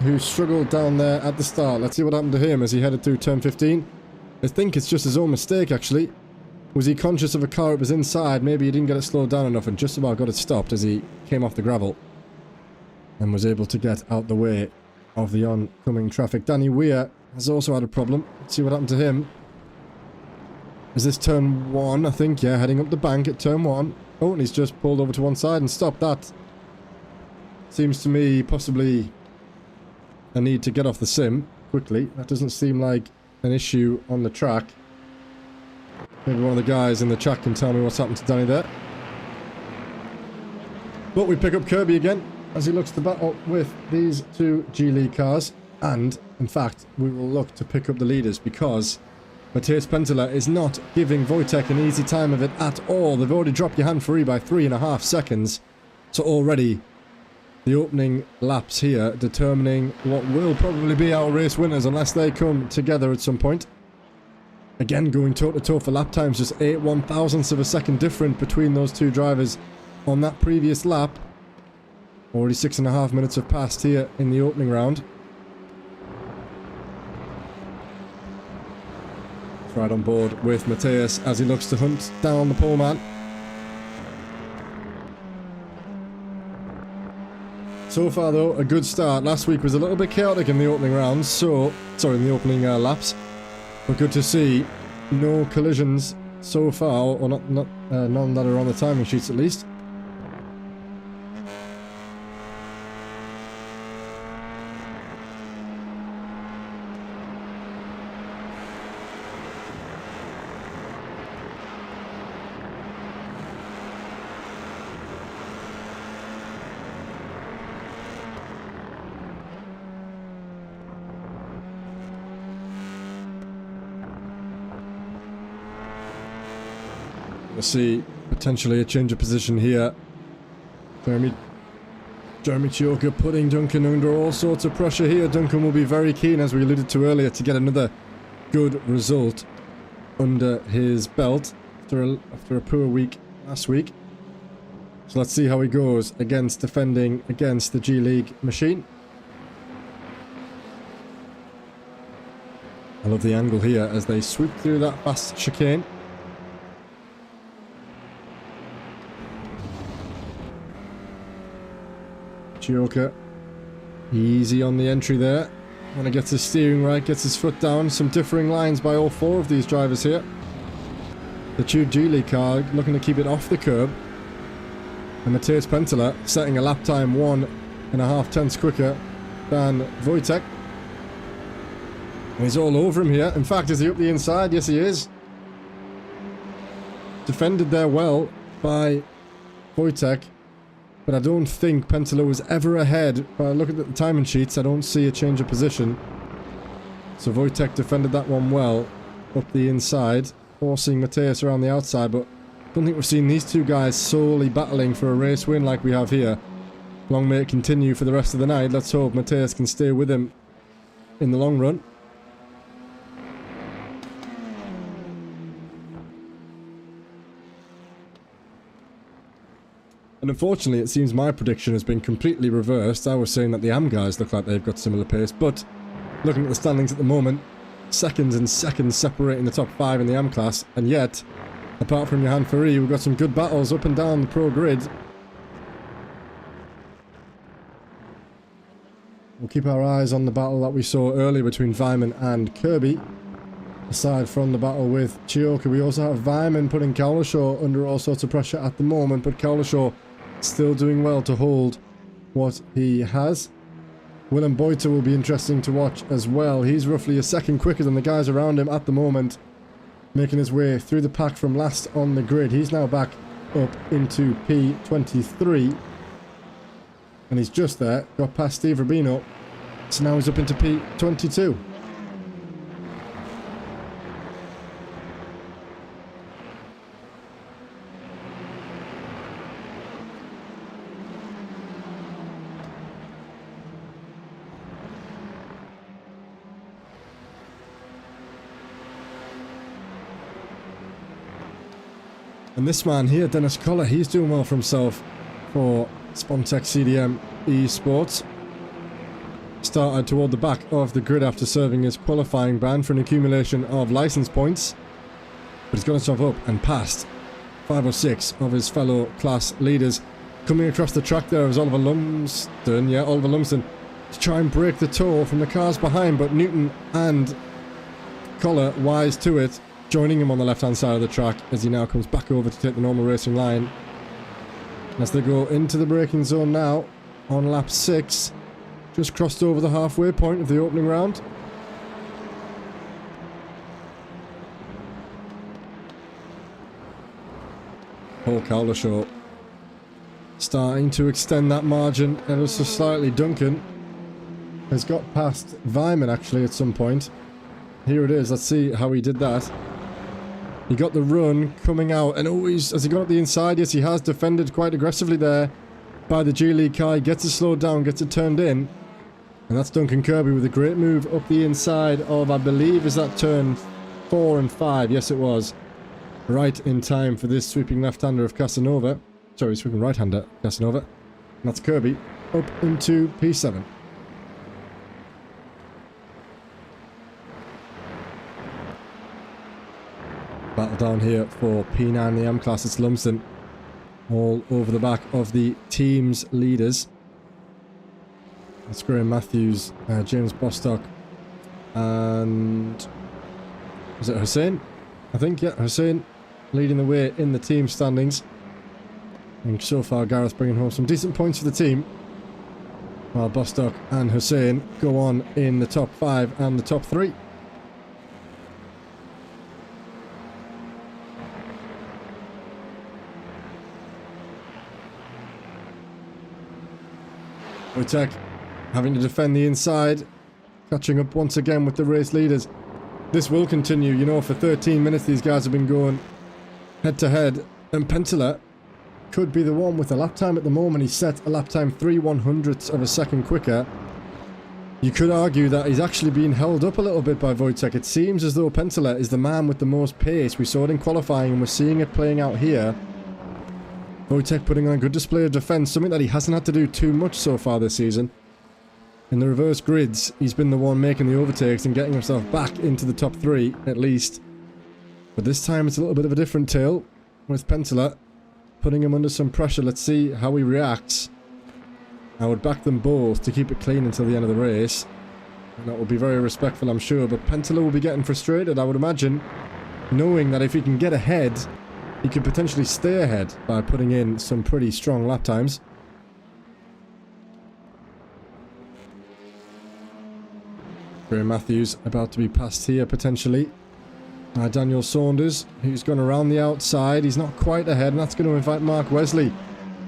who struggled down there at the start. Let's see what happened to him as he headed through turn 15. I think it's just his own mistake, actually. Was he conscious of a car that was inside? Maybe he didn't get it slowed down enough and just about got it stopped as he came off the gravel and was able to get out the way of the oncoming traffic. Danny Weir has also had a problem. Let's see what happened to him. Is this turn 1? I think, yeah, heading up the bank at turn 1. Oh, and he's just pulled over to one side and stopped that. Seems to me possibly a need to get off the sim quickly. That doesn't seem like an issue on the track. Maybe one of the guys in the chat can tell me what's happened to Danny there. But we pick up Kirby again as he looks to battle with these 2 G-League cars. And, in fact, we will look to pick up the leaders because Matthias Penteler is not giving Wojtek an easy time of it at all. They've already dropped your hand free by 3.5 seconds. So already the opening laps here determining what will probably be our race winners unless they come together at some point. Again, going toe-to-toe for lap times, just 8 1/1000ths of a second different between those 2 drivers on that previous lap. Already 6.5 minutes have passed here in the opening round. It's right on board with Matthias as he looks to hunt down the pole man. So far though, a good start. Last week was a little bit chaotic in the opening rounds, in the opening laps. But good to see no collisions so far, or none that are on the timing sheets at least. We'll see potentially a change of position here. Jeremy Chioka putting Duncan under all sorts of pressure here. Duncan will be very keen, as we alluded to earlier, to get another good result under his belt after a poor week last week. So let's see how he goes against defending against the G-League machine. I love the angle here as they sweep through that fast chicane. Chioka, easy on the entry there. When he gets his steering right, gets his foot down. Some differing lines by all four of these drivers here. The Geely car looking to keep it off the curb. And Matthias Penttila setting a lap time 1.5 tenths quicker than Wojtek. And he's all over him here. In fact, is he up the inside? Yes, he is. Defended there well by Wojtek. But I don't think Penttila was ever ahead. If I look at the timing sheets, I don't see a change of position. So Wojtek defended that one well up the inside, forcing Matthias around the outside. But I don't think we've seen these two guys solely battling for a race win like we have here. Long may it continue for the rest of the night. Let's hope Matthias can stay with him in the long run. And unfortunately, it seems my prediction has been completely reversed. I was saying that the AM guys look like they've got similar pace, but looking at the standings at the moment, seconds and seconds separating the top 5 in the AM class, and yet, apart from Johan Ferry, we've got some good battles up and down the pro grid. We'll keep our eyes on the battle that we saw earlier between Vyman and Kirby. Aside from the battle with Chioka, we also have Vyman putting Cowlishaw under all sorts of pressure at the moment, but Cowlishaw still doing well to hold what he has. Willem Boyter will be interesting to watch as well. He's roughly a second quicker than the guys around him at the moment, making his way through the pack from last on the grid. He's now back up into P23, and he's just there, got past Steve Rubino, so now he's up into P22. And this man here, Dennis Collar, he's doing well for himself for Spontech CDM Esports. Started toward the back of the grid after serving his qualifying ban for an accumulation of license points. But he's got himself up and passed 5 or 6 of his fellow class leaders. Coming across the track there was Oliver Lumsden, Oliver Lumsden, to try and break the tow from the cars behind, but Newton and Collar wise to it, joining him on the left-hand side of the track as he now comes back over to take the normal racing line. As they go into the braking zone now, on lap 6, just crossed over the halfway point of the opening round. Paul Cowlishaw starting to extend that margin ever so slightly. Duncan has got past Vyman actually at some point. Here it is, let's see how he did that. He got the run coming out, and always, has he got up the inside? Yes, he has defended quite aggressively there by the G-League car. He gets it slowed down, gets it turned in. And that's Duncan Kirby with a great move up the inside of, I believe, is that turn 4 and 5? Yes, it was. Right in time for this sweeping left-hander of Casanova. Sorry, sweeping right-hander Casanova. And that's Kirby up into P7. Battle down here for P9 in the M class. It's Lumsden all over the back of the team's leaders. It's Graham Matthews, James Bostock, and is it Hussein? I think, yeah, Hussein leading the way in the team standings. And so far Gareth bringing home some decent points for the team, while Bostock and Hussein go on in the top 5 and the top 3. Wojtek having to defend the inside, catching up once again with the race leaders. This will continue, you know, for 13 minutes these guys have been going head to head, and Penttila could be the one with the lap time at the moment. He's set a lap time 3/100ths of a second quicker. You could argue that he's actually being held up a little bit by Wojtek. It seems as though Penttila is the man with the most pace. We saw it in qualifying and we're seeing it playing out here. Wojtek putting on a good display of defence, something that he hasn't had to do too much so far this season. In the reverse grids, he's been the one making the overtakes and getting himself back into the top 3, at least. But this time it's a little bit of a different tale, with Pentela putting him under some pressure. Let's see how he reacts. I would back them both to keep it clean until the end of the race. And that will be very respectful, I'm sure. But Pentela will be getting frustrated, I would imagine, knowing that if he can get ahead, he could potentially stay ahead by putting in some pretty strong lap times. Graham Matthews about to be passed here, potentially. Daniel Saunders, who's gone around the outside. He's not quite ahead, and that's going to invite Mark Wesley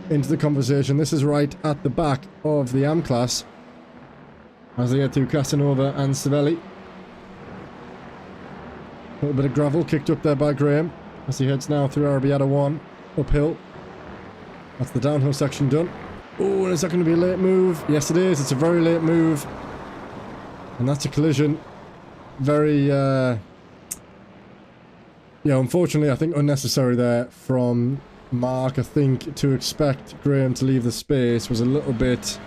into the conversation. This is right at the back of the AM class, as they head through Casanova and Savelli. A little bit of gravel kicked up there by Graham, as he heads now through Arrabbiata 1, uphill. That's the downhill section done. Oh, is that going to be a late move? Yes, it is. It's a very late move. And that's a collision. Very, yeah, unfortunately, I think unnecessary there from Mark. I think to expect Graham to leave the space was a little bit...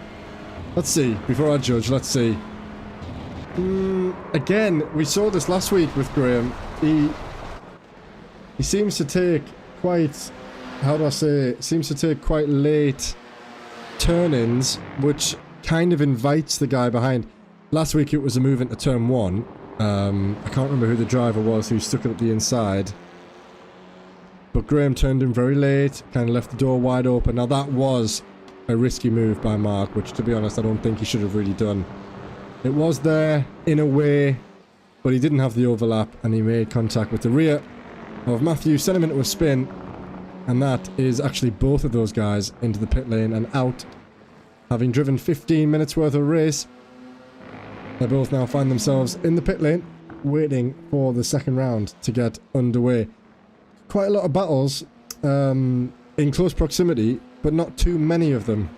Let's see, before I judge, let's see. Again, we saw this last week with Graham. He seems to take quite... How do I say? Seems to take quite late turn-ins, which kind of invites the guy behind. Last week it was a move into turn 1. I can't remember who the driver was who stuck it up the inside. But Graham turned in very late, kind of left the door wide open. Now that was a risky move by Mark, which to be honest I don't think he should have really done. It was there in a way, but he didn't have the overlap and he made contact with the rear of Matthew, sent him into a spin, and that is actually both of those guys into the pit lane and out. Having driven 15 minutes worth of race, they both now find themselves in the pit lane, waiting for the second round to get underway. Quite a lot of battles in close proximity, but not too many of them.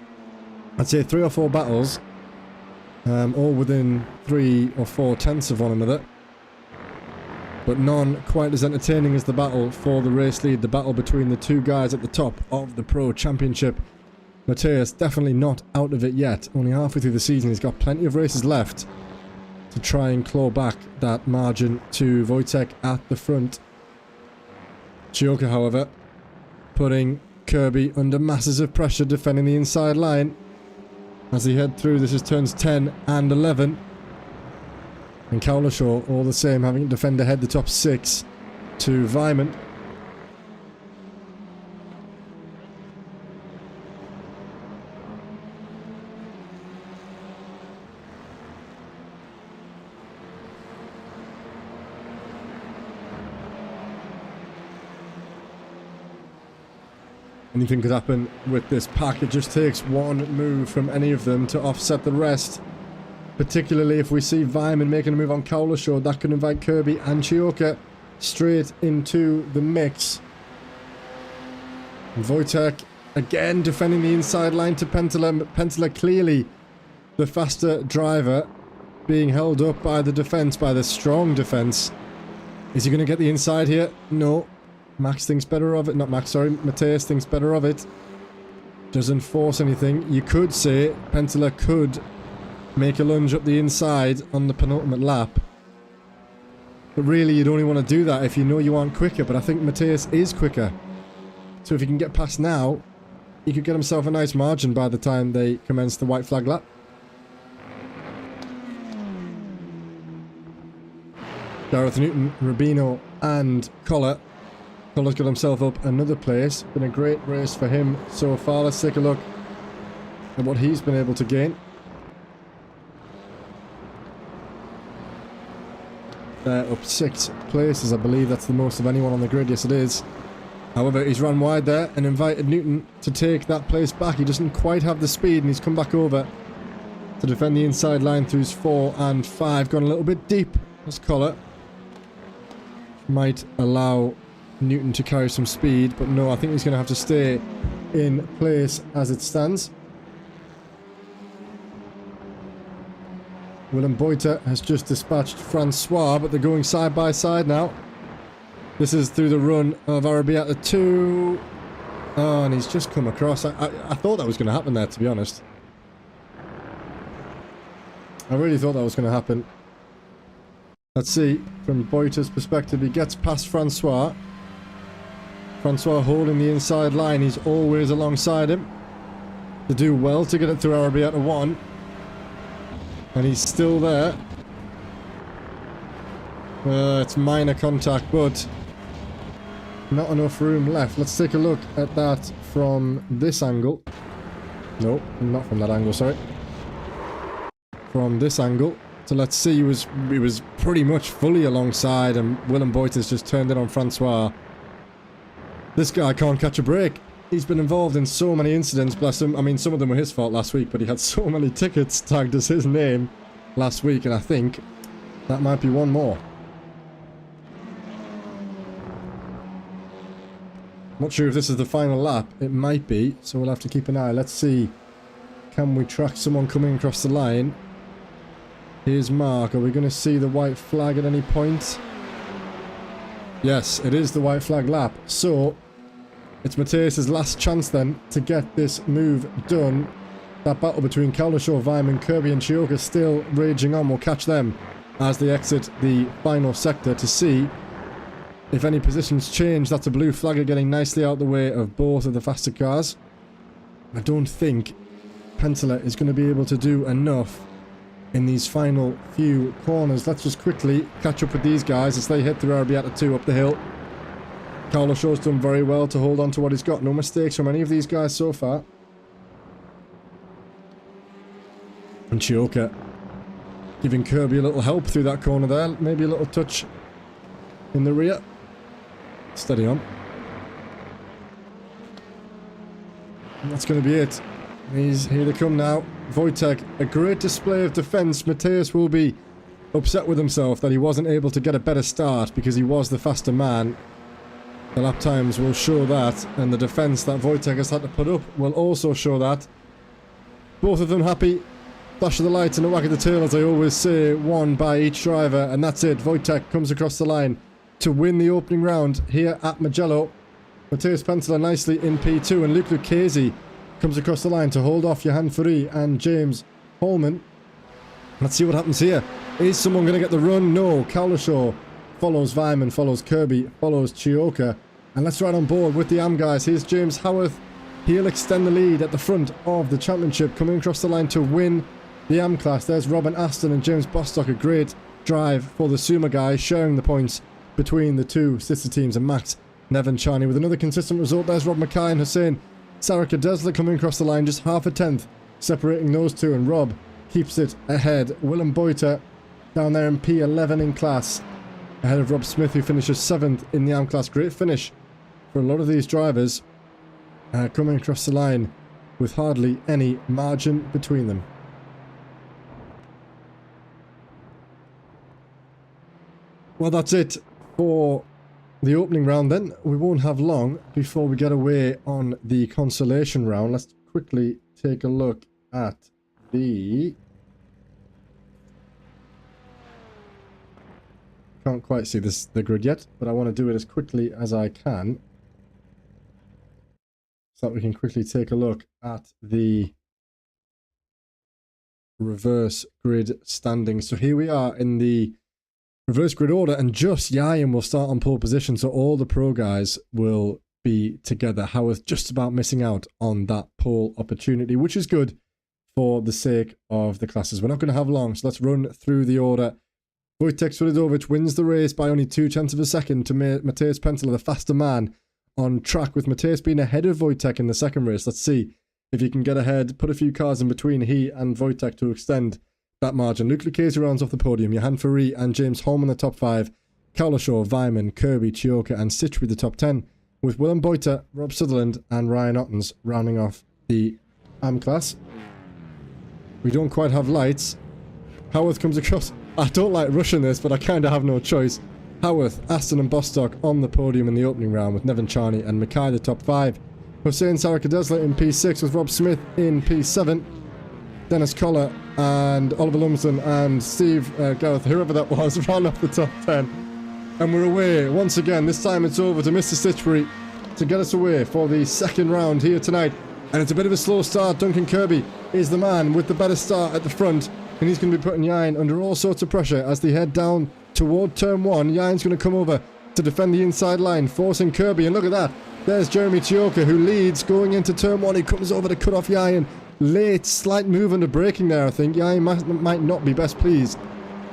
I'd say 3 or 4 battles, all within 3 or 4 tenths of one another. But none quite as entertaining as the battle for the race lead, the battle between the 2 guys at the top of the Pro Championship. Mateus definitely not out of it yet, only halfway through the season. He's got plenty of races left to try and claw back that margin to Wojtek at the front. Chioka, however, putting Kirby under masses of pressure, defending the inside line as he head through. This is turns 10 and 11. And Cowlishaw, all the same, having to defend ahead the top 6 to Vyman. Anything could happen with this pack. It just takes one move from any of them to offset the rest. Particularly if we see Vyman making a move on Cowlishaw, that could invite Kirby and Chioka straight into the mix. And Wojtek again defending the inside line to Pentela. Pentela clearly the faster driver, being held up by the defense, by the strong defense. Is he going to get the inside here? No. Max thinks better of it. Not Max, sorry. Mateus thinks better of it. Doesn't force anything. You could say Pentela could make a lunge up the inside on the penultimate lap. But really, you'd only want to do that if you know you aren't quicker. But I think Mateus is quicker. So if he can get past now, he could get himself a nice margin by the time they commence the white flag lap. Gareth Newton, Rubino and Collar. Collar's got himself up another place. Been a great race for him so far. Let's take a look at what he's been able to gain. They're up 6 places, I believe. That's the most of anyone on the grid. Yes, it is. However, he's run wide there and invited Newton to take that place back. He doesn't quite have the speed, and he's come back over to defend the inside line through 4 and 5. Gone a little bit deep. That's Collar. Might allow Newton to carry some speed, but no, I think he's going to have to stay in place as it stands. Willem Boyter has just dispatched Francois, but they're going side by side now. This is through the run of Arrabbiata 2. Oh, and he's just come across. I thought that was going to happen there, to be honest. I really thought that was going to happen. Let's see, from Boyta's perspective, he gets past Francois. Francois holding the inside line, he's always alongside him. To do well to get it through Arabiata 1. And he's still there. It's minor contact, but not enough room left. Let's take a look at that from this angle. No, not from that angle, sorry. From this angle. So let's see, he was pretty much fully alongside, and Willem Boyta's just turned it on Francois. This guy can't catch a break. He's been involved in so many incidents, bless him. I mean, some of them were his fault last week, but he had so many tickets tagged as his name last week, and I think that might be one more. Not sure if this is the final lap. It might be, so we'll have to keep an eye. Let's see. Can we track someone coming across the line? Here's Mark. Are we going to see the white flag at any point? Yes, it is the white flag lap. So, it's Matthias' last chance then to get this move done. That battle between Kaldashaw, Vyman, Kirby and Chioka still raging on. We'll catch them as they exit the final sector to see if any positions change. That's a blue flagger getting nicely out the way of both of the faster cars. I don't think Pentela is going to be able to do enough in these final few corners. Let's just quickly catch up with these guys as they hit through Arabiata 2 up the hill. Carlo Shaw's done very well to hold on to what he's got. No mistakes from any of these guys so far. And Chioka giving Kirby a little help through that corner there. Maybe a little touch in the rear. Steady on. And that's going to be it. Here they come now. Wojtek, a great display of defence. Matthias will be upset with himself that he wasn't able to get a better start because he was the faster man. The lap times will show that, and the defence that Wojtek has had to put up will also show that. Both of them happy. Flash of the lights and a wag of the tail, as I always say, one by each driver, and that's it. Wojtek comes across the line to win the opening round here at Mugello. Matthias Pentela nicely in P2, and Luke Lucchese comes across the line to hold off Johan Furey and James Holman. Let's see what happens here. Is someone going to get the run? No. Kaldashaw follows Vyman, follows Kirby, follows Chioka. And let's ride on board with the AM guys. Here's James Howarth. He'll extend the lead at the front of the championship, coming across the line to win the AM class. There's Robin Aston and James Bostock. A great drive for the Suma guys, sharing the points between the two sister teams, and Max Neven-Charney with another consistent result. There's Rob Mackay and Hussein Sarika Desler coming across the line, just half a tenth separating those two, and Rob keeps it ahead. Willem Boyta down there in P11 in class, ahead of Rob Smith, who finishes 7th in the AM class. Great finish for a lot of these drivers, coming across the line with hardly any margin between them. Well, that's it for the opening round then. We won't have long before we get away on the consolation round. Let's quickly take a look at the... Can't quite see the grid yet, but I want to do it as quickly as I can, so that we can quickly take a look at the reverse grid standings. So here we are in the reverse grid order, and just Yayan will start on pole position, so all the pro guys will be together. Howarth just about missing out on that pole opportunity, which is good for the sake of the classes. We're not going to have long, so let's run through the order. Wojtek Swiatovic wins the race by only 0.2 of a second to Matthias Pentela, the faster man on track, with Matthias being ahead of Wojtek in the second race. Let's see if he can get ahead, put a few cars in between he and Wojtek to extend that margin. Luke Lucchese rounds off the podium. Johan Furey and James Holman the top 5. Kaldashaw, Vyman, Kirby, Chioka and Sitchbury the top 10, with Willem Boyta, Rob Sutherland and Ryan Ottens rounding off the AM class. We don't quite have lights. Howarth comes across. I don't like rushing this, but I kind of have no choice. Howarth, Aston and Bostock on the podium in the opening round, with Neven-Charney and Mackay the top 5. Hussein Sarika Desler in P6, with Rob Smith in P7. Dennis Collar and Oliver Lumsden and Steve Gareth, whoever that was, ran off the top 10. And we're away once again. This time it's over to Mr. Stitchbury to get us away for the second round here tonight. And it's a bit of a slow start. Duncan Kirby is the man with the better start at the front. And he's going to be putting Yain under all sorts of pressure as they head down toward turn 1. Yain's going to come over to defend the inside line, forcing Kirby. And look at that. There's Jeremy Chioka, who leads going into turn 1. He comes over to cut off Yain. Late, slight move under braking there, I think. Yain might not be best pleased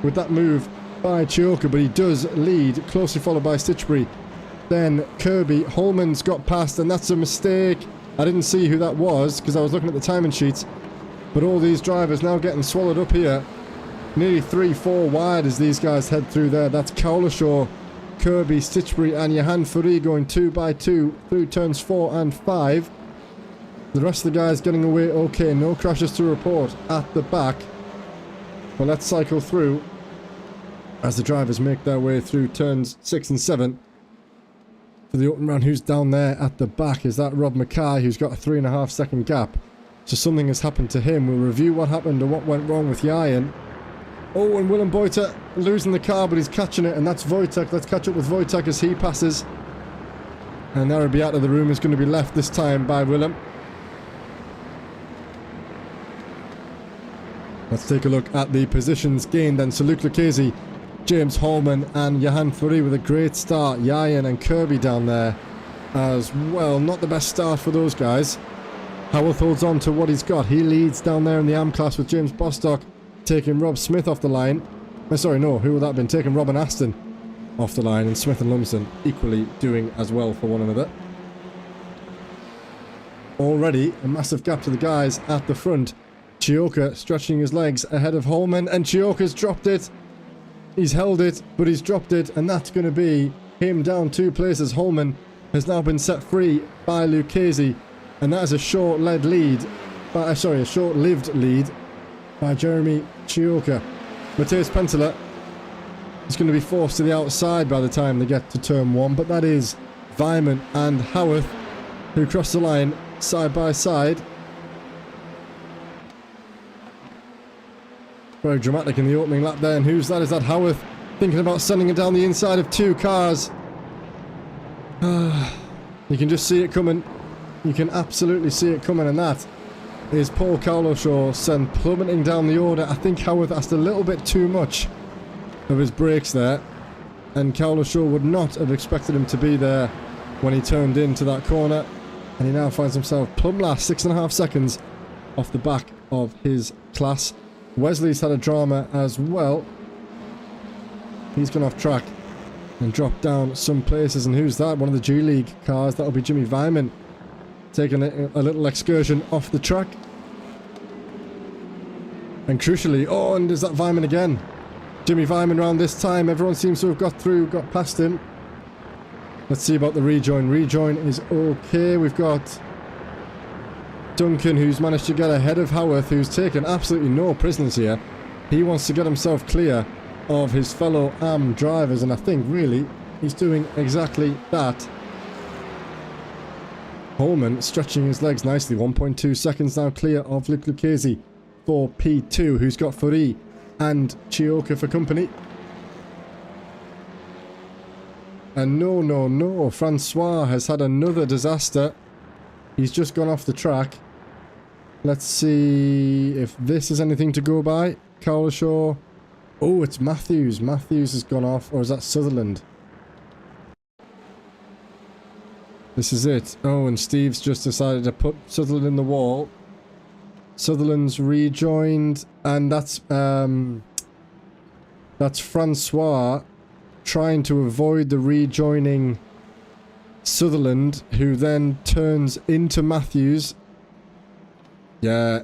with that move by Chioka, but he does lead, closely followed by Stitchbury. Then Kirby. Holman's got past, and that's a mistake. I didn't see who that was because I was looking at the timing sheets. But all these drivers now getting swallowed up here. Nearly 3-4 wide as these guys head through there. That's Cowlishaw, Kirby, Stitchbury and Johan Furey going 2 by 2 through turns 4 and 5. The rest of the guys getting away okay. No crashes to report at the back. But let's cycle through as the drivers make their way through turns 6 and 7. For the open round, who's down there at the back? Is that Rob Mackay, who's got a 3.5 second gap? So something has happened to him. We'll review what happened and what went wrong with Yain. Oh, and Willem Boyter losing the car, but he's catching it, and that's Wojtek. Let's catch up with Wojtek as he passes. And Arabiata, the room, is going to be left this time by Willem. Let's take a look at the positions gained then. So Luke Lucchese, James Hallman and Johan Furey with a great start. Yain and Kirby down there as well. Not the best start for those guys. Howarth holds on to what he's got. He leads down there in the AM class with James Bostock taking Rob Smith off the line. Sorry, no, who would that have been? Taking Robin Aston off the line, and Smith and Lumsden equally doing as well for one another. Already a massive gap to the guys at the front. Chioka stretching his legs ahead of Holman, and Chioka's dropped it. He's held it, but he's dropped it, and that's going to be him down 2 places. Holman has now been set free by Lucchese. And that is a short-lived lead by Jeremy Chioka. Matthias Penteler is going to be forced to the outside by the time they get to turn 1, but that is Vyman and Howarth who cross the line side by side. Very dramatic in the opening lap there, and who's that? Is that Howarth thinking about sending it down the inside of 2 cars? You can just see it coming. You can absolutely see it coming, and that is Paul Cowlishaw sent plummeting down the order. I think Howarth asked a little bit too much of his brakes there, and Cowlishaw would not have expected him to be there when he turned into that corner, and he now finds himself plumb last, 6.5 seconds off the back of his class. Wesley's had a drama as well. He's gone off track and dropped down some places, and who's that? One of the G-League cars. That'll be Jimmy Vyman taking a little excursion off the track. And crucially, oh, and is that Vyman again? Jimmy Vyman round this time. Everyone seems to have got past him. Let's see about the rejoin. Rejoin is okay. We've got Duncan, who's managed to get ahead of Howarth, who's taken absolutely no prisoners here. He wants to get himself clear of his fellow AM drivers, and I think really he's doing exactly that. Holman stretching his legs nicely. 1.2 seconds now clear of Luke Lucchese for P2, who's got Furey and Chioka for company. And no, Francois has had another disaster. He's just gone off the track. Let's see if this is anything to go by. Cowlishaw. Oh, it's Matthews. Matthews has gone off, or is that Sutherland? This is it. Oh, and Steve's just decided to put Sutherland in the wall. Sutherland's rejoined, and that's Francois trying to avoid the rejoining Sutherland, who then turns into Matthews. Yeah.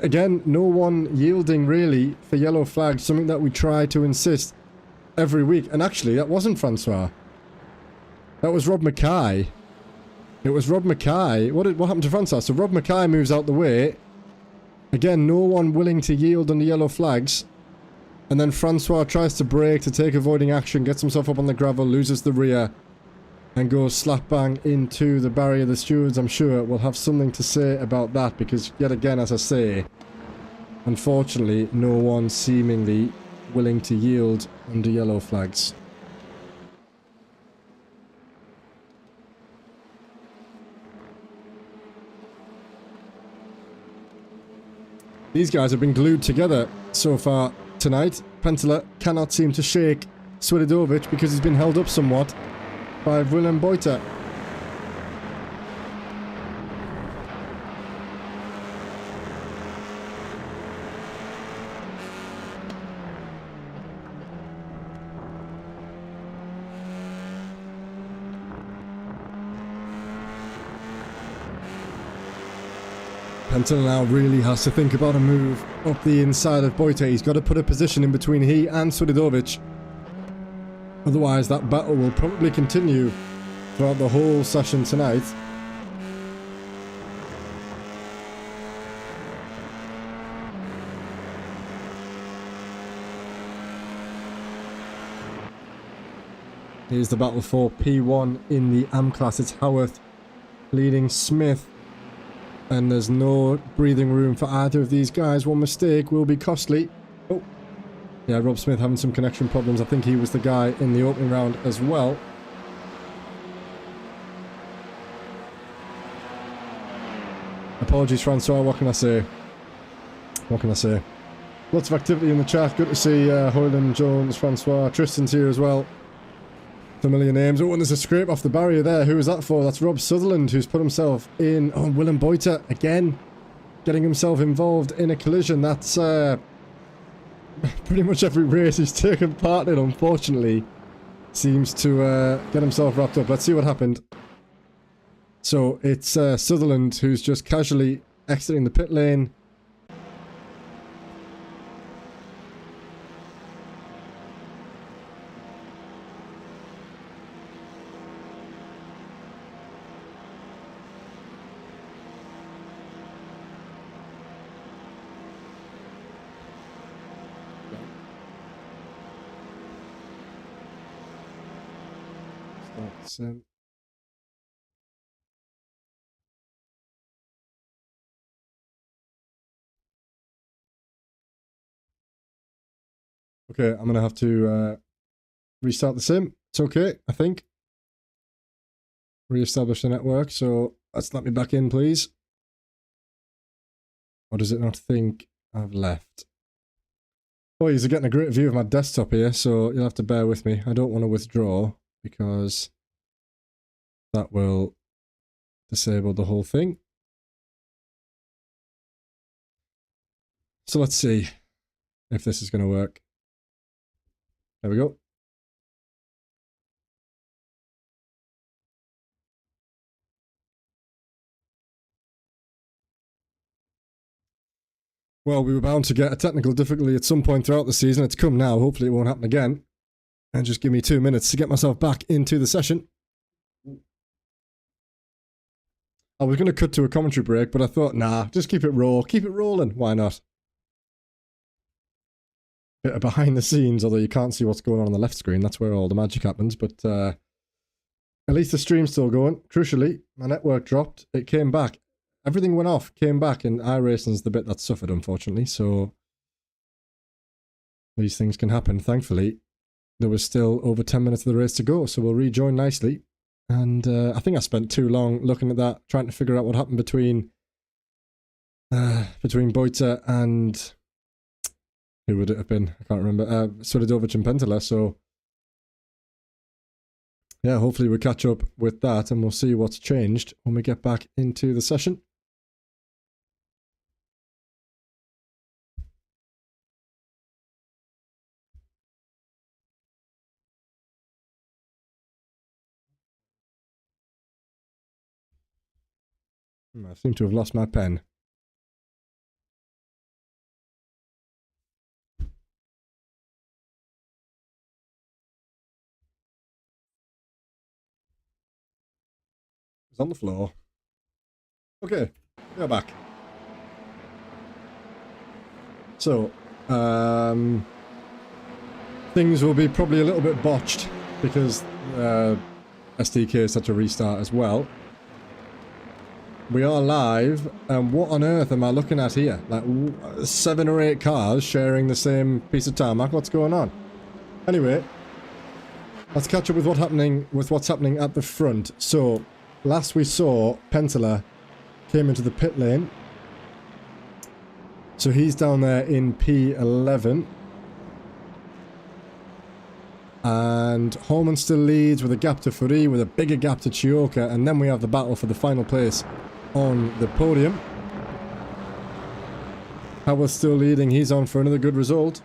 Again, no one yielding really for yellow flags, something that we try to insist every week. And actually, that wasn't Francois. That was Rob Mackay. It was Rob Mackay. What happened to Francois? So Rob Mackay moves out the way. Again, no one willing to yield under yellow flags. And then Francois tries to brake to take avoiding action, gets himself up on the gravel, loses the rear, and goes slap bang into the barrier. The stewards, I'm sure, will have something to say about that, because yet again, as I say, unfortunately, no one seemingly willing to yield under yellow flags. These guys have been glued together so far tonight. Pentela cannot seem to shake Swidovic because he's been held up somewhat by Willem Boyter. Pentela now really has to think about a move up the inside of Boyter. He's got to put a position in between he and Swidovic. Otherwise, that battle will probably continue throughout the whole session tonight. Here's the battle for P1 in the AM class. It's Howarth leading Smith. And there's no breathing room for either of these guys. One mistake will be costly. Oh, yeah, Rob Smith having some connection problems. I think he was the guy in the opening round as well. Apologies, Francois. What can I say? What can I say? Lots of activity in the chat. Good to see Hoyland, Jones, Francois. Tristan's here as well. Familiar names. Oh, and there's a scrape off the barrier there. Who is that for? That's Rob Sutherland, who's put himself in. Oh, Willem Boyter again, getting himself involved in a collision. That's pretty much every race he's taken part in, unfortunately, seems to get himself wrapped up. Let's see what happened. So it's Sutherland who's just casually exiting the pit lane. Okay, I'm going to have to restart the sim. It's okay, I think. Re-establish the network, so let's let me back in, please. Or does it not think I've left? Oh, you're getting a great view of my desktop here, so you'll have to bear with me. I don't want to withdraw because that will disable the whole thing. So let's see if this is going to work. There we go. Well, we were bound to get a technical difficulty at some point throughout the season. It's come now. Hopefully it won't happen again. And just give me 2 minutes to get myself back into the session. I was going to cut to a commentary break, but I thought, nah, just keep it raw. Keep it rolling. Why not? Bit of behind the scenes, although you can't see what's going on the left screen. That's where all the magic happens. But at least the stream's still going. Crucially, my network dropped. It came back. Everything went off, came back, and iRacing's the bit that suffered, unfortunately. So these things can happen. Thankfully, there was still over 10 minutes of the race to go, so we'll rejoin nicely. And I think I spent too long looking at that, trying to figure out what happened between Boyter and who would it have been? I can't remember. Swidovic and Pentela. So yeah, hopefully we'll catch up with that, and we'll see what's changed when we get back into the session. I seem to have lost my pen. It's on the floor. Okay, we're back. So, things will be probably a little bit botched because SDK has had to restart as well. We are live, and what on earth am I looking at here? Like 7 or 8 cars sharing the same piece of tarmac. What's going on? Anyway, let's catch up with what's happening at the front. So, last we saw, Pentela came into the pit lane. So he's down there in P11. And Holman still leads with a gap to Furi, with a bigger gap to Chioka, and then we have the battle for the final place on the podium. Howell's still leading, he's on for another good result.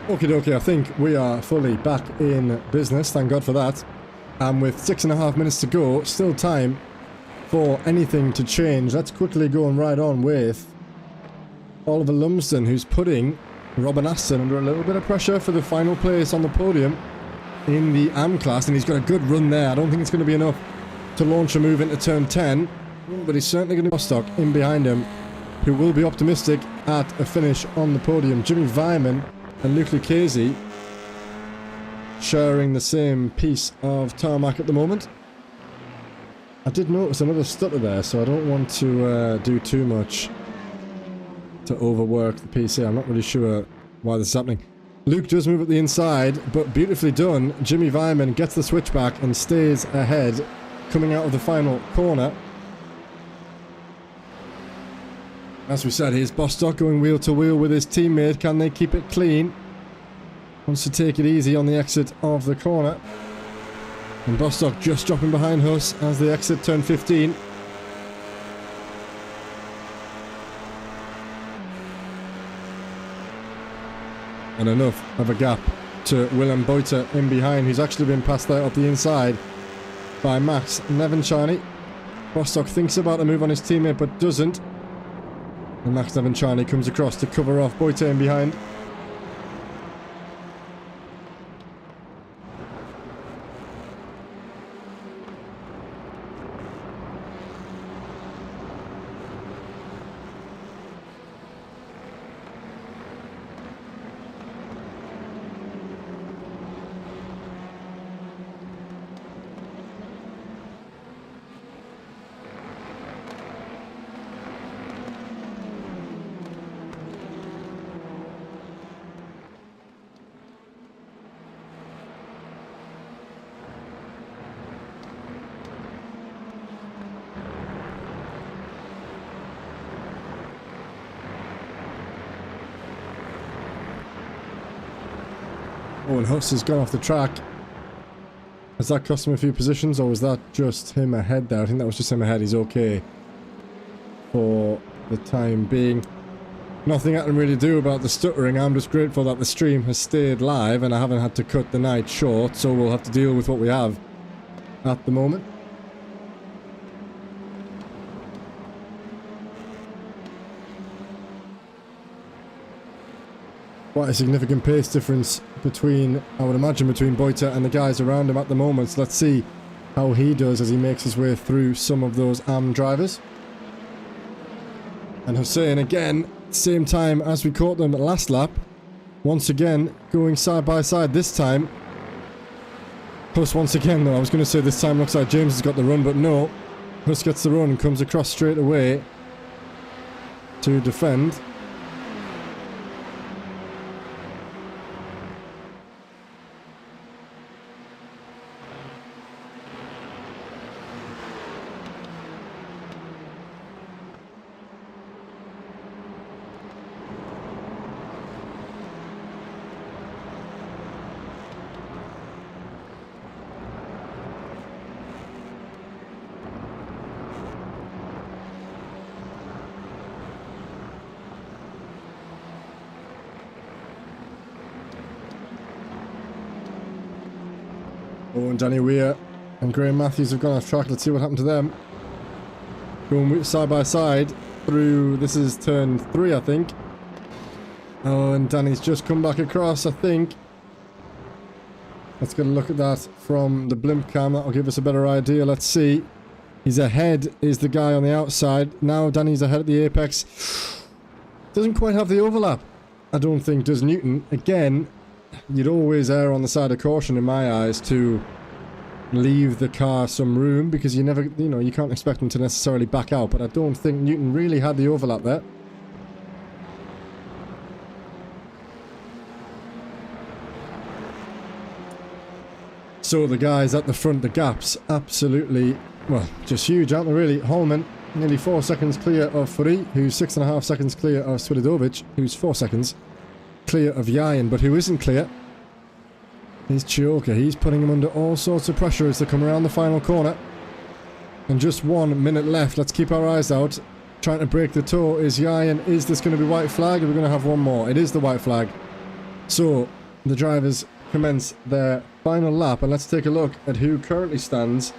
Okie dokie, I think we are fully back in business, thank God for that. And with 6.5 minutes to go, still time for anything to change. Let's quickly go and ride on with Oliver Lumsden, who's putting Robin Aston under a little bit of pressure for the final place on the podium in the AM class. And he's got a good run there. I don't think it's going to be enough to launch a move into turn 10. But he's certainly going to be stock in behind him, who will be optimistic at a finish on the podium. Jimmy Vyman and Luke Lucchese sharing the same piece of tarmac at the moment. I did notice another stutter there, so I don't want to do too much to overwork the PC. I'm not really sure why this is happening. Luke does move up the inside, but beautifully done. Jimmy Vyman gets the switchback and stays ahead, coming out of the final corner. As we said, here's Bostock going wheel to wheel with his teammate. Can they keep it clean? Wants to take it easy on the exit of the corner. And Bostock just dropping behind Huss as they exit turn 15. And enough of a gap to Willem Boyter in behind, who's actually been passed out up the inside by Max Nevenchani. Bostock thinks about a move on his teammate but doesn't. And Max Nevenchani comes across to cover off Boyter in behind. Oh, and Huss has gone off the track. Has that cost him a few positions, or was that just him ahead there? I think that was just him ahead. He's okay for the time being. Nothing I can really do about the stuttering. I'm just grateful that the stream has stayed live and I haven't had to cut the night short, so we'll have to deal with what we have at the moment. Quite a significant pace difference between, I would imagine, between Boyter and the guys around him at the moment. So let's see how he does as he makes his way through some of those AM drivers. And Hussein again, same time as we caught them at last lap. Once again, going side by side this time. Huss once again though, I was going to say this time looks like James has got the run, but no. Huss gets the run and comes across straight away to defend. Oh, and Danny Weir and Graham Matthews have gone off track. Let's see what happened to them. Going side by side through, this is turn 3, I think. Oh, and Danny's just come back across, I think. Let's get a look at that from the blimp cam. That'll give us a better idea. Let's see. He's ahead, is the guy on the outside. Now Danny's ahead at the apex. Doesn't quite have the overlap. I don't think does Newton. Again, you'd always err on the side of caution in my eyes to leave the car some room, because you never, you know, you can't expect them to necessarily back out, but I don't think Newton really had the overlap there. So the guys at the front, the gaps, absolutely, well, just huge, aren't they really? Holman, nearly 4 seconds clear of Furi, who's 6.5 seconds clear of Svidovic, who's 4 seconds clear of Yayan, but who isn't clear is Chioka. He's putting him under all sorts of pressure as they come around the final corner. And just 1 minute left. Let's keep our eyes out. Trying to break the toe is Yayan. Is this going to be white flag? Or are we going to have one more? It is the white flag. So the drivers commence their final lap, and let's take a look at who currently stands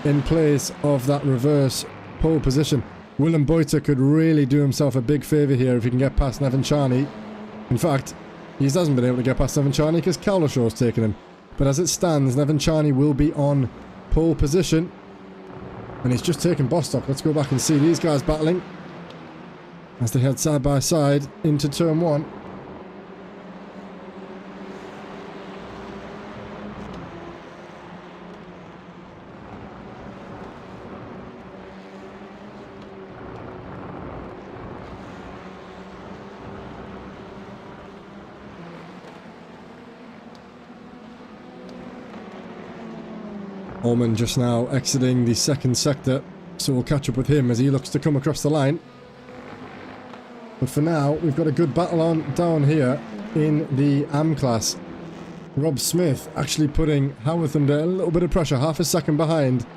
in place of that reverse pole position. Willem Boyter could really do himself a big favour here if he can get past Nevan Charney. In fact, he hasn't been able to get past Nevan Charney because Kaulashaw's taken him. But as it stands, Nevan Charney will be on pole position. And he's just taken Bostock. Let's go back and see these guys battling as they head side by side into turn 1. Holman just now exiting the second sector, so we'll catch up with him as he looks to come across the line. But for now, we've got a good battle on down here in the AM class. Rob Smith actually putting Howarth under a little bit of pressure, half a second behind.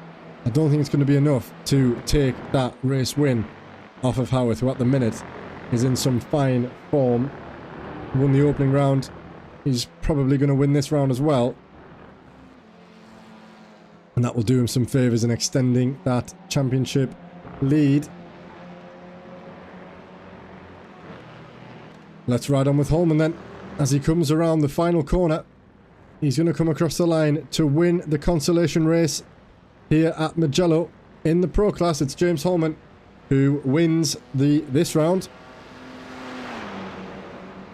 I don't think it's going to be enough to take that race win off of Howarth, who at the minute is in some fine form. Won the opening round. He's probably going to win this round as well. And that will do him some favours in extending that championship lead. Let's ride on with Holman then. As he comes around the final corner, he's going to come across the line to win the consolation race here at Mugello. In the Pro class, it's James Holman who wins this round.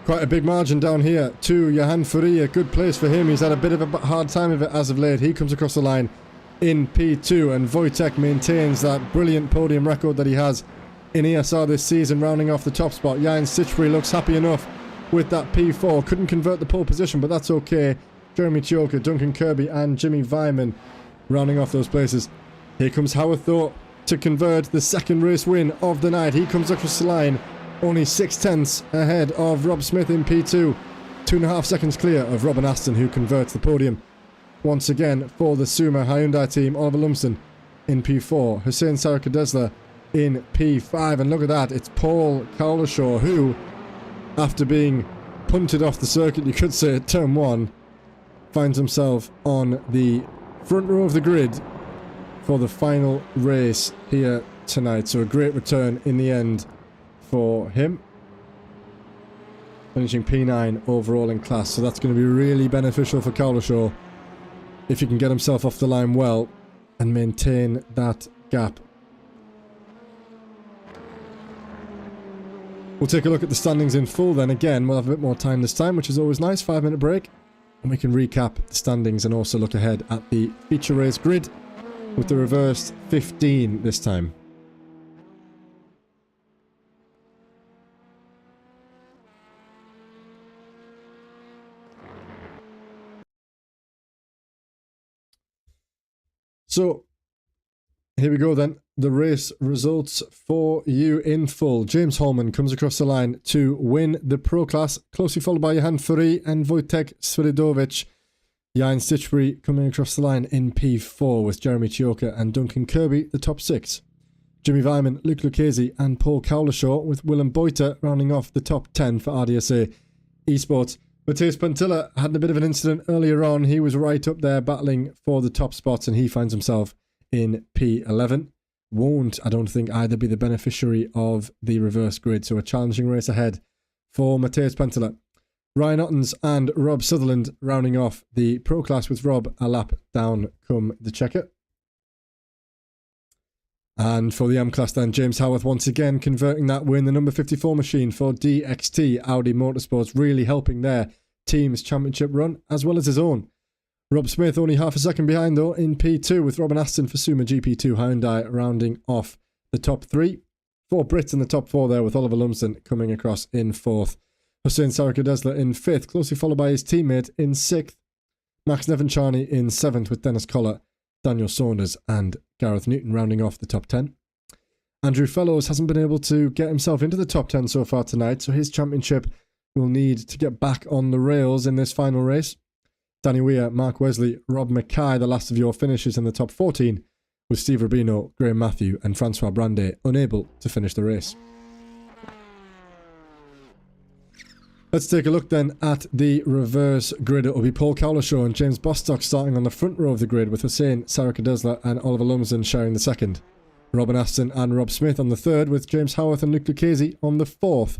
Quite a big margin down here to Johan Furi. A good place for him. He's had a bit of a hard time of it as of late. He comes across the line in P2, and Wojtek maintains that brilliant podium record that he has in ESR this season, rounding off the top spot. Jan Stitchbury looks happy enough with that P4. Couldn't convert the pole position, but that's okay. Jeremy Chioka, Duncan Kirby and Jimmy Vyman rounding off those places. Here comes Howarth though to convert the second race win of the night. He comes across the line only 6/10 ahead of Rob Smith in P2. 2.5 seconds clear of Robin Aston, who converts the podium. Once again for the Suma Hyundai team, Oliver Lumsden in P4, Hussein Sarakadesla in P5, and look at that, it's Paul Kaulashaw who, after being punted off the circuit, you could say at turn 1, finds himself on the front row of the grid for the final race here tonight. So a great return in the end for him, finishing P9 overall in class. So that's going to be really beneficial for Kaulashaw if he can get himself off the line well and maintain that gap. We'll take a look at the standings in full then. Again, we'll have a bit more time this time, which is always nice. 5-minute break, and we can recap the standings and also look ahead at the feature race grid with the reversed 15 this time. So, here we go then. The race results for you in full. James Holman comes across the line to win the Pro Class, closely followed by Johan Furi and Wojtek Svidovic. Jan Stitchbury coming across the line in P4 with Jeremy Chioka and Duncan Kirby, the top 6. Jimmy Vyman, Luke Lucchese and Paul Kaulashaw with Willem Boyter rounding off the top 10 for RDSA Esports. Matheus Pantilla had a bit of an incident earlier on. He was right up there battling for the top spots and he finds himself in P11. Won't, I don't think, either be the beneficiary of the reverse grid. So a challenging race ahead for Matheus Pantilla. Ryan Ottens and Rob Sutherland rounding off the Pro Class with Rob a lap down come the checker. And for the M-Class then, James Howarth once again converting that win. The number 54 machine for DXT Audi Motorsports, really helping their team's championship run as well as his own. Rob Smith only half a second behind though in P2, with Robin Aston for Suma GP2 Hyundai rounding off the top 3. 4 Brits in the top 4 there, with Oliver Lumsden coming across in 4th. Hussein Sarakadesla in 5th, closely followed by his teammate in 6th. Max Nevincharny in 7th, with Dennis Collar, Daniel Saunders and Gareth Newton rounding off the top 10. Andrew Fellows hasn't been able to get himself into the top 10 so far tonight, so his championship will need to get back on the rails in this final race. Danny Weir, Mark Wesley, Rob Mackay, the last of your finishes in the top 14, with Steve Rubino, Graham Matthew and Francois Brandet unable to finish the race. Let's take a look then at the reverse grid. It will be Paul Cowlishaw and James Bostock starting on the front row of the grid, with Hussein Sarakadesla and Oliver Lumsden sharing the second. Robin Aston and Rob Smith on the third, with James Howarth and Luke Lucchese on the fourth.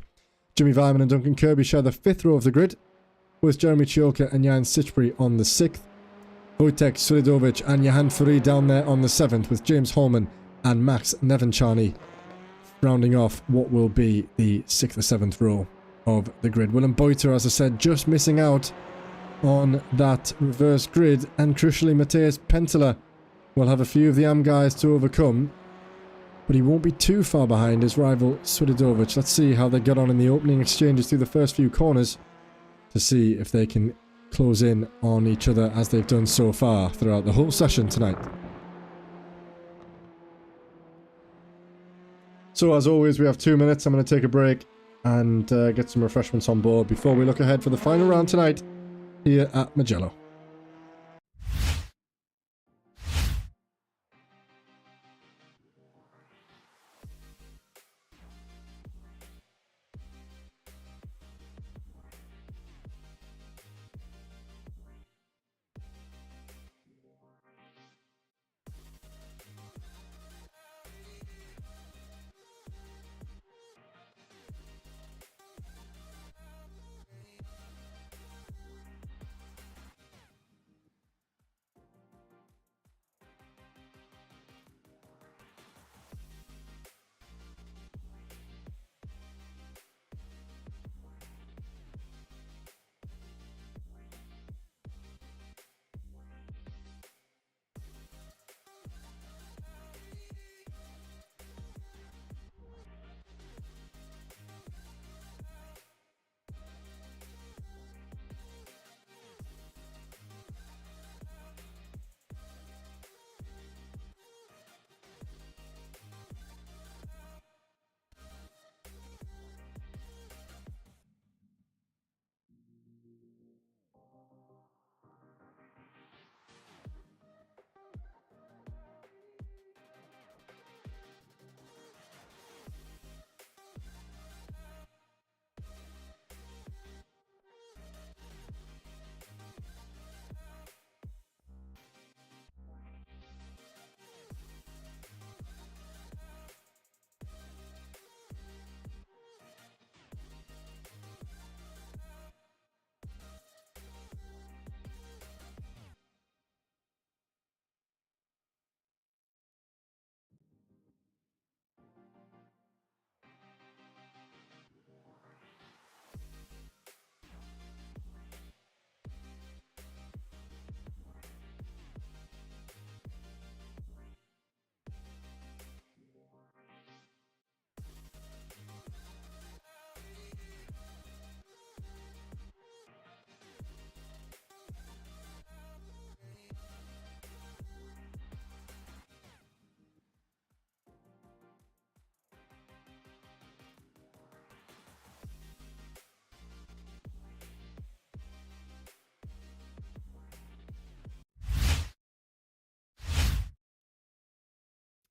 Jimmy Vyman and Duncan Kirby share the fifth row of the grid, with Jeremy Chioka and Jan Stichbury on the sixth. Wojtek Suridovic and Johan Furi down there on the seventh, with James Holman and Max Nevincharny rounding off what will be the sixth or seventh row of the grid. Willem Boyter, as I said, just missing out on that reverse grid, and crucially Matthias Penteler will have a few of the AM guys to overcome, but he won't be too far behind his rival Suridovic. Let's see how they get on in the opening exchanges through the first few corners to see if they can close in on each other as they've done so far throughout the whole session tonight. So as always, we have 2 minutes. I'm going to take a break and get some refreshments on board before we look ahead for the final round tonight here at Mugello.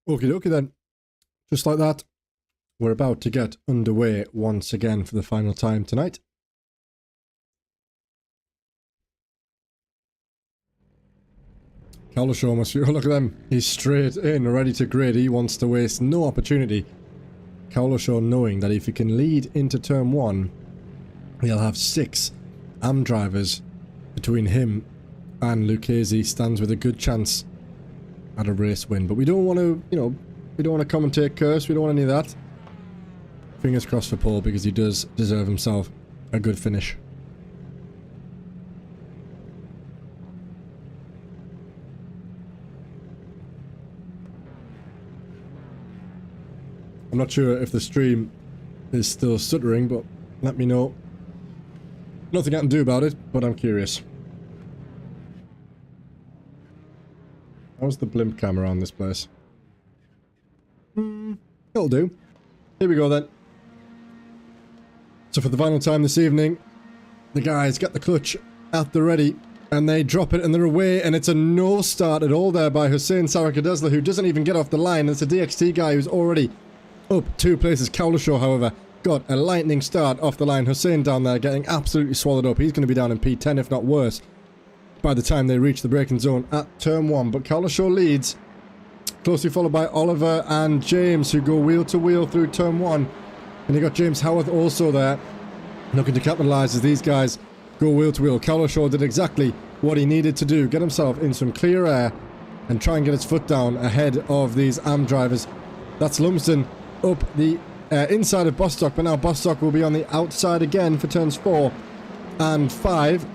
Okie dokie then. Just like that, we're about to get underway once again for the final time tonight. Cowlishaw must feel, look at them. He's straight in, ready to grid. He wants to waste no opportunity. Cowlishaw knowing that if he can lead into turn 1, he'll have 6 AM drivers between him and Lucchese. Stands with a good chance at a race win. But we don't want to, We don't want to commentate curse. We don't want any of that. Fingers crossed for Paul because he does deserve himself a good finish. I'm not sure if the stream is still stuttering, but let me know. Nothing I can do about it, but I'm curious. How's the blimp camera on this place? It'll do. Here we go then. So for the final time this evening, the guys get the clutch at the ready, and they drop it and they're away, and it's a no start at all there by Hussein Sarakadesla, who doesn't even get off the line. It's a DXT guy who's already up 2 places. Cowlishaw, however, got a lightning start off the line. Hussein down there getting absolutely swallowed up. He's going to be down in P10, if not worse, by the time they reach the braking zone at turn 1. But Cowlishaw leads, closely followed by Oliver and James, who go wheel to wheel through turn 1. And you got James Howarth also there, looking to capitalise as these guys go wheel to wheel. Cowlishaw did exactly what he needed to do, get himself in some clear air and try and get his foot down ahead of these AM drivers. That's Lumsden up the inside of Bostock, but now Bostock will be on the outside again for turns 4 and 5.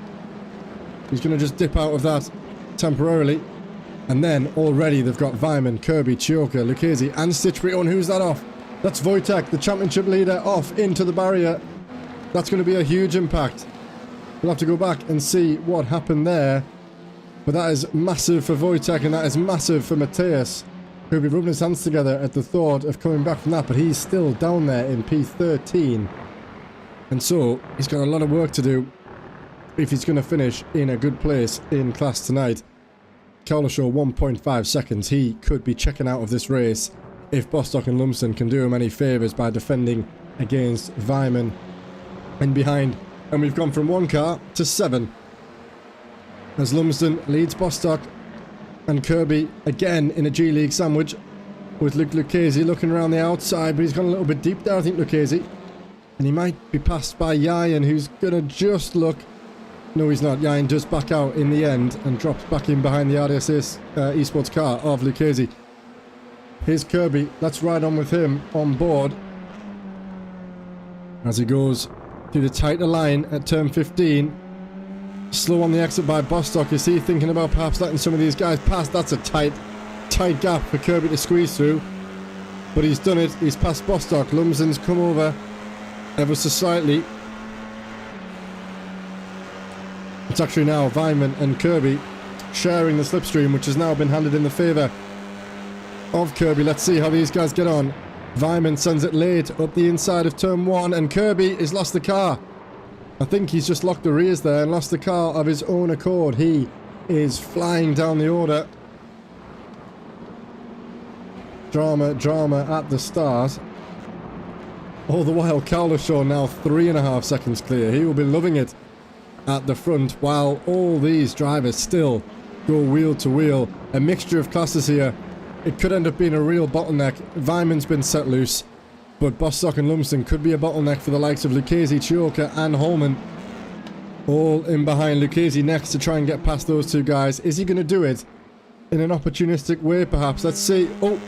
He's going to just dip out of that temporarily. And then already they've got Vyman, Kirby, Chioka, Lucchese and Stitchbury. And who's that off? That's Wojtek, the championship leader, off into the barrier. That's going to be a huge impact. We'll have to go back and see what happened there. But that is massive for Wojtek, and that is massive for Matthias, who'll be rubbing his hands together at the thought of coming back from that. But he's still down there in P13. And so he's got a lot of work to do if he's going to finish in a good place in class tonight. Cowlishaw 1.5 seconds. He could be checking out of this race if Bostock and Lumsden can do him any favours by defending against Vyman in behind. And we've gone from 1 car to 7 as Lumsden leads Bostock, and Kirby again in a G League sandwich with Luke Lucchese looking around the outside, but he's gone a little bit deep there, I think, Lucchese. And he might be passed by Yayan, who's going to just look. No, he's not. Yayan does back out in the end and drops back in behind the RDSS esports car of Lucchese. Here's Kirby. Let's ride on with him on board as he goes through the tighter line at turn 15. Slow on the exit by Bostock. Is he thinking about perhaps letting some of these guys pass? That's a tight gap for Kirby to squeeze through. But he's done it. He's passed Bostock. Lumsden's come over ever so slightly. It's actually now Vyman and Kirby sharing the slipstream, which has now been handed in the favour of Kirby. Let's see how these guys get on. Vyman sends it late up the inside of turn 1, and Kirby has lost the car. I think he's just locked the rears there and lost the car of his own accord. He is flying down the order. Drama at the start. All the while, Cowlishaw now 3.5 seconds clear. He will be loving it at the front, while all these drivers still go wheel to wheel. A mixture of classes here. It could end up being a real bottleneck. Vyman's been set loose, but Bostock and Lumsden could be a bottleneck for the likes of Lucchese, Chioka and Holman. All in behind. Lucchese next to try and get past those two guys. Is he going to do it in an opportunistic way, perhaps? Let's see. Oh,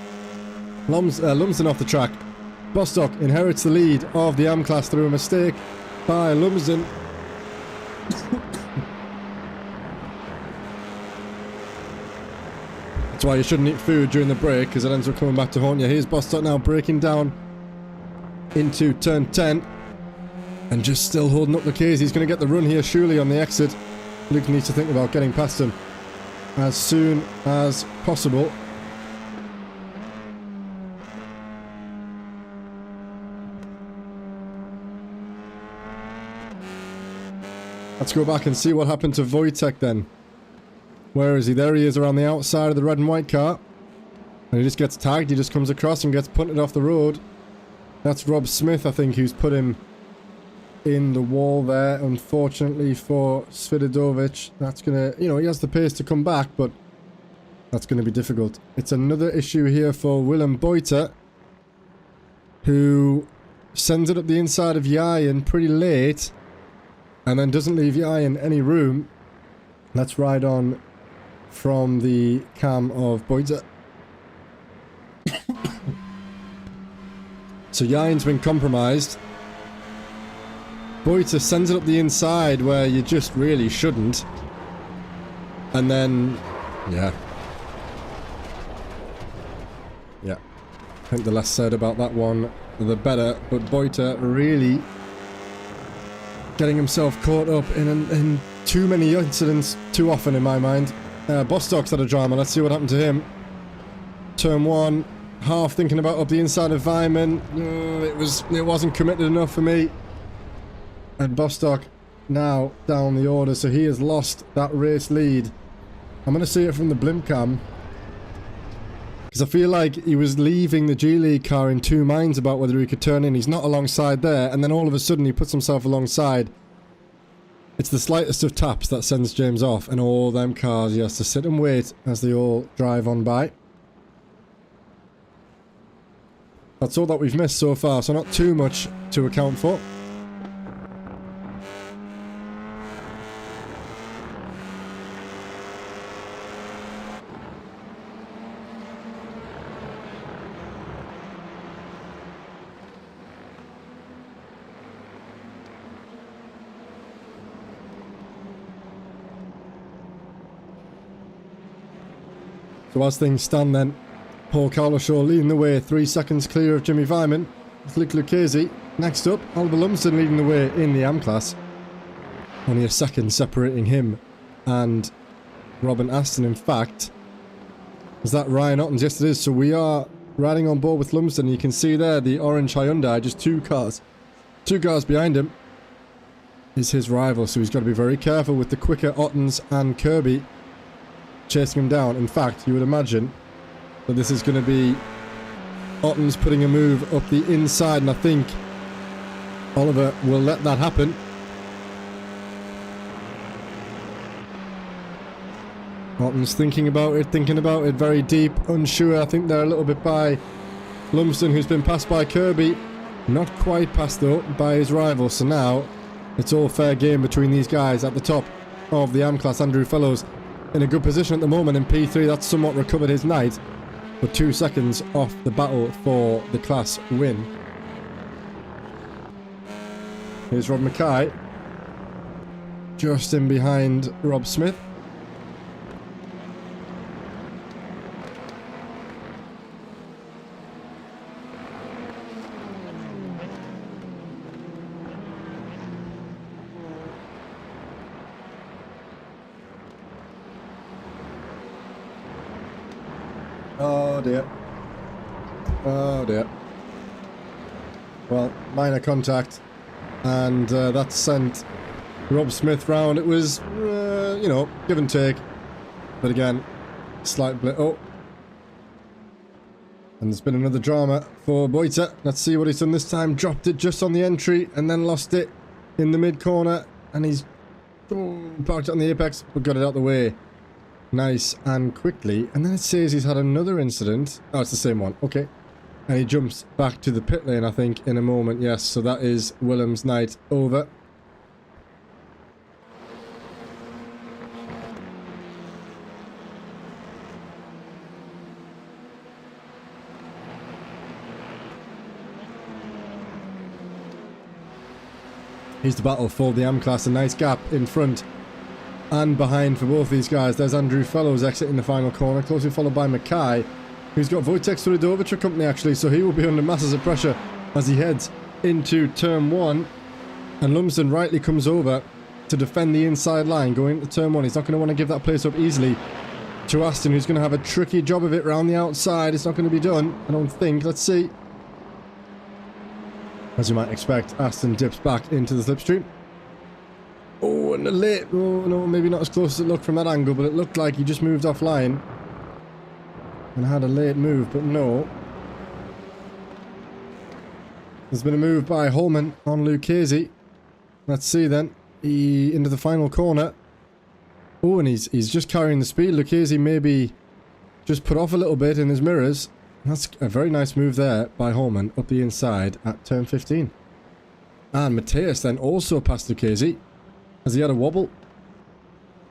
Lumsden off the track. Bostock inherits the lead of the AM class through a mistake by Lumsden. That's why you shouldn't eat food during the break, because it ends up coming back to haunt you. Here's Bostock now breaking down into turn 10 and just still holding up the case. He's going to get the run here surely on the exit. Luke needs to think about getting past him as soon as possible. Let's go back and see what happened to Wojtek then. Where is he? There he is around the outside of the red and white car. And he just gets tagged. He just comes across and gets punted off the road. That's Rob Smith, I think, who's put him in the wall there. Unfortunately for Svidovic. That's going to, he has the pace to come back, but that's going to be difficult. It's another issue here for Willem Boyter, who sends it up the inside of Yayan pretty late and then doesn't leave Yayan any room. Let's ride on from the cam of Boyter. So Yain's been compromised. Boita sends it up the inside where you just really shouldn't. And then, yeah. Yeah. I think the less said about that one, the better. But Boita really getting himself caught up in too many incidents too often in my mind. Bostock's had a drama. Let's see what happened to him. Turn 1. Half thinking about up the inside of Vyman. It wasn't committed enough for me. And Bostock now down the order, so he has lost that race lead. I'm going to see it from the blimp cam, because I feel like he was leaving the G-League car in two minds about whether he could turn in. He's not alongside there, and then all of a sudden he puts himself alongside. It's the slightest of taps that sends James off, and all them cars, he has to sit and wait as they all drive on by. That's all that we've missed so far, so not too much to account for. So as things stand then, Paul Carloshaw leading the way, 3 seconds clear of Jimmy Vyman. Flick Lucchese next up, Oliver Lumsden leading the way in the AM class. Only a second separating him and Robin Aston. In fact, is that Ryan Ottens? Yes it is. So we are riding on board with Lumsden. You can see there the orange Hyundai, just two cars behind him is his rival. So he's got to be very careful with the quicker Ottens and Kirby chasing him down. In fact, you would imagine that this is going to be Ottens putting a move up the inside, and I think Oliver will let that happen. Ottens thinking about it, very deep, unsure. I think they're a little bit by Lumsden, who's been passed by Kirby. Not quite passed though by his rival, so now it's all fair game between these guys at the top of the AM class. Andrew Fellows in a good position at the moment in P3. That's somewhat recovered his night, but 2 seconds off the battle for the class win. Here's Rob Mackay, just in behind Rob Smith. Oh dear. Oh dear. Well, minor contact, and that sent Rob Smith round. It was, you know, give and take. But again, slight blip. Oh. And there's been another drama for Boita. Let's see what he's done this time. Dropped it just on the entry and then lost it in the mid-corner. And he's parked it on the apex, but got it out the way. Nice and quickly. And then it says he's had another incident. Oh, it's the same one. Okay. And he jumps back to the pit lane, I think, in a moment. Yes, so that is Willem's night over. Here's the battle for the AM class. A nice gap in front and behind for both these guys. There's Andrew Fellows exiting the final corner, closely followed by Mackay, who's got Wojtek Suridovic company actually, so he will be under masses of pressure as he heads into turn 1. And Lumsden rightly comes over to defend the inside line going into turn 1. He's not going to want to give that place up easily to Aston, who's going to have a tricky job of it round the outside. It's not going to be done, I don't think. Let's see. As you might expect, Aston dips back into the slipstream. Oh, and a late... Oh, no, maybe not as close as it looked from that angle, but it looked like he just moved offline and had a late move, but no. There's been a move by Holman on Lucchese. Let's see then. He into the final corner. Oh, and he's just carrying the speed. Lucchese maybe just put off a little bit in his mirrors. That's a very nice move there by Holman up the inside at turn 15. And Mateus then also passed Lucchese as he had a wobble.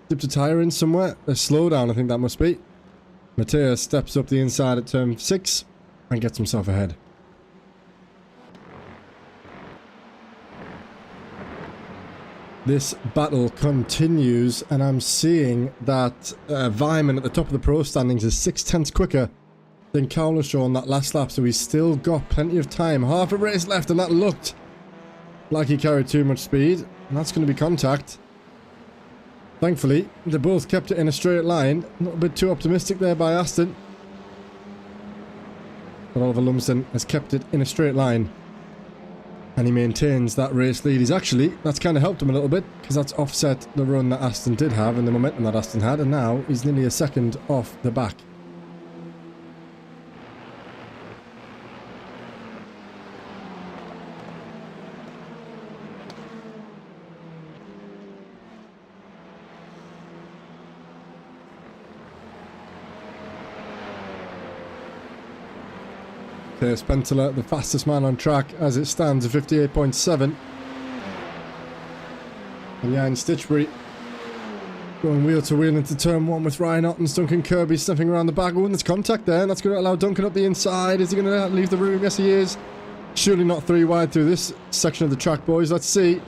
Dipped a tyre in somewhere. A slowdown, I think that must be. Mateus steps up the inside at turn 6 and gets himself ahead. This battle continues, and I'm seeing that Vyman at the top of the pro standings is 6/10 quicker than Cowlishaw on that last lap, so he's still got plenty of time. Half a race left, and that looked like he carried too much speed, and that's going to be contact. Thankfully, they both kept it in a straight line. A little bit too optimistic there by Aston. But Oliver Lumsden has kept it in a straight line. And he maintains that race lead. That's kind of helped him a little bit, because that's offset the run that Aston did have and the momentum that Aston had, and now he's nearly a second off the back. Spenteler, the fastest man on track as it stands at 58.7. And Jan Stitchbury going wheel to wheel into turn 1 with Ryan Ottens. Duncan Kirby sniffing around the back. Oh, and there's contact there, and that's going to allow Duncan up the inside. Is he going to leave the room? Yes, he is. Surely not 3 wide through this section of the track, boys. Let's see.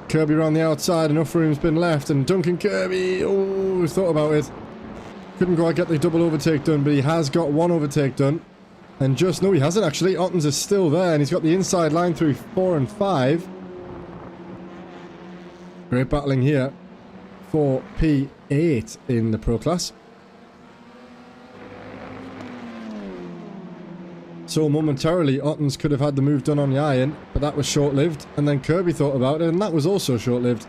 Kirby around the outside. Enough room's been left, and Duncan Kirby, oh, thought about it. Couldn't quite get the double overtake done, but he has got one overtake done. And just, no, he hasn't actually. Ottens is still there, and he's got the inside line through 4 and 5. Great battling here for P8 in the Pro Class. So momentarily, Ottens could have had the move done on the iron, but that was short-lived. And then Kirby thought about it, and that was also short-lived.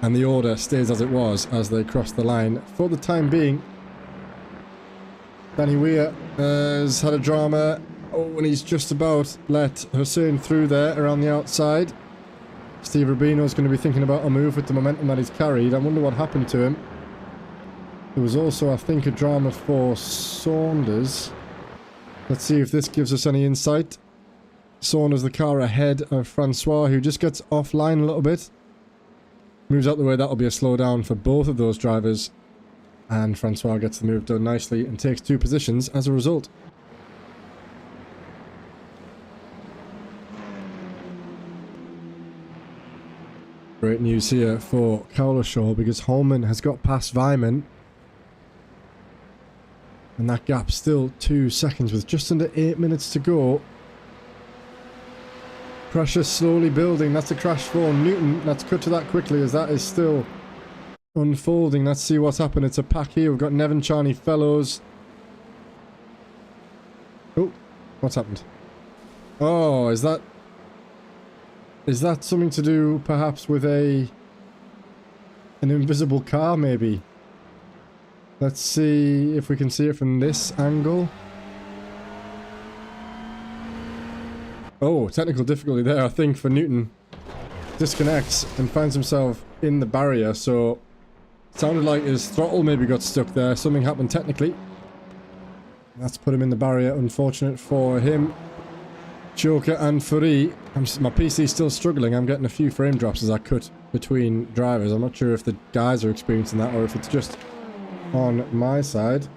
And the order stays as it was as they cross the line for the time being. Danny Weir has had a drama. Oh, and he's just about let Hussein through there around the outside. Steve Rubino's going to be thinking about a move with the momentum that he's carried. I wonder what happened to him. There was also, I think, a drama for Saunders. Let's see if this gives us any insight. Saunders, the car ahead of Francois, who just gets offline a little bit. Moves out the way. That'll be a slowdown for both of those drivers. And Francois gets the move done nicely and takes 2 positions as a result. Great news here for Cowlishaw, because Holman has got past Vyman. And that gap still 2 seconds with just under 8 minutes to go. Pressure slowly building. That's a crash for Newton. Let's cut to that quickly, as that is still unfolding. Let's see what's happened. It's a pack here. We've got Nevin Charney Fellows. Oh, what's happened? Oh, is that something to do perhaps with an invisible car maybe? Let's see if we can see it from this angle. Oh, technical difficulty there, I think, for Newton. Disconnects and finds himself in the barrier, so sounded like his throttle maybe got stuck there. Something happened technically. That's put him in the barrier. Unfortunate for him. Joker and Furi. My PC's still struggling. I'm getting a few frame drops as I cut between drivers. I'm not sure if the guys are experiencing that or if it's just on my side.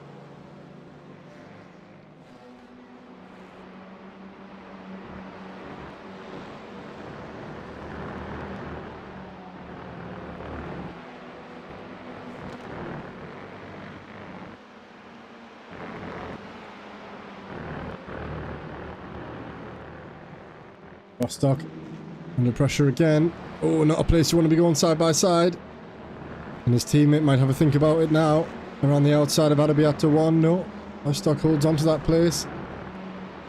Rostock under pressure again. Oh, not a place you want to be going side by side. And his teammate might have a think about it now. Around the outside of Arabiata 1. No. Rostock holds onto that place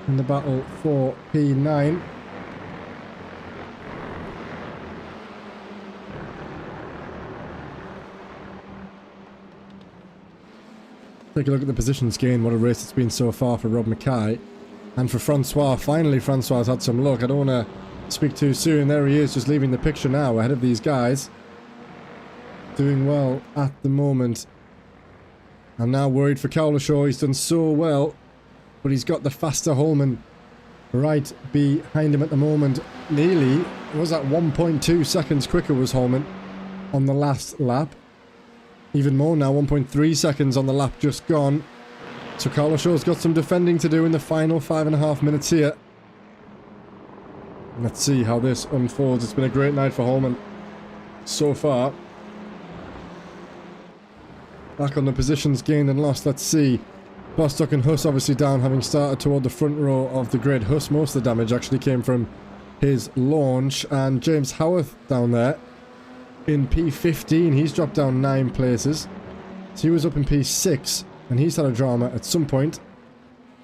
in the battle for P9. Take a look at the positions gained. What a race it's been so far for Rob Mackay. And for Francois, finally Francois has had some luck. I don't want to speak too soon. There he is, just leaving the picture now, ahead of these guys. Doing well at the moment. I'm now worried for Cowlishaw. He's done so well, but he's got the faster Holman right behind him at the moment. Nearly, was that 1.2 seconds quicker was Holman on the last lap. Even more now, 1.3 seconds on the lap just gone. So Cowlishaw's got some defending to do in the final 5.5 minutes here. Let's see how this unfolds. It's been a great night for Holman. so far. Back on the positions gained and lost. Let's see. Bostock and Huss obviously down, having started toward the front row of the grid. Huss, most of the damage actually came from his launch. And James Howarth down there in P15. He's dropped down 9 places. So he was up in P6 and he's had a drama at some point.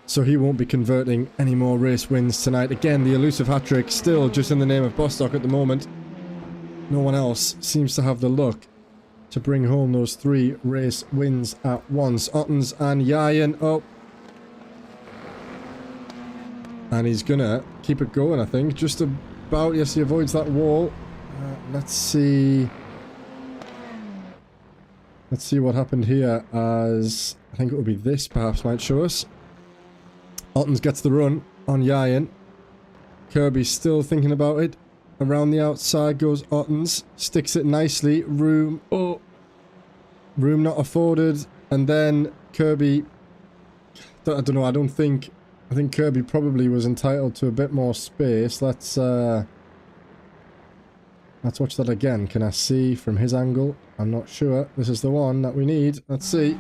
So he won't be converting any more race wins tonight. Again, the elusive hat-trick still just in the name of Bostock at the moment. No one else seems to have the luck to bring home those 3 race wins at once. Ottens and Yayan up. And he's gonna keep it going, I think. Just about, yes, he avoids that wall. Let's see. Let's see what happened here, as I think it will be this perhaps might show us. Ottens gets the run on Yayan. Kirby's still thinking about it. Around the outside goes Ottens. Sticks it nicely. Room. Oh. Room not afforded. And then Kirby. I don't know. I think Kirby probably was entitled to a bit more space. Let's watch that again. Can I see from his angle? I'm not sure. This is the one that we need. Let's see.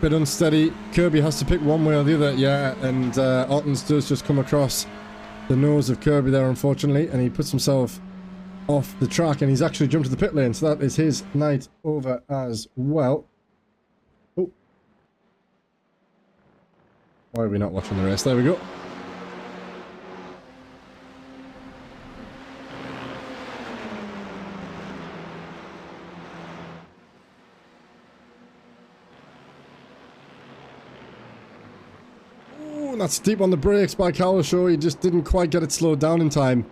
Bit unsteady. Kirby has to pick one way or the other. Yeah, and Ottens does just come across the nose of Kirby there, unfortunately, and he puts himself off the track, and he's actually jumped to the pit lane, so that is his night over as well. Oh. Why are we not watching the race? There we go. That's deep on the brakes by Cowlishaw. He just didn't quite get it slowed down in time.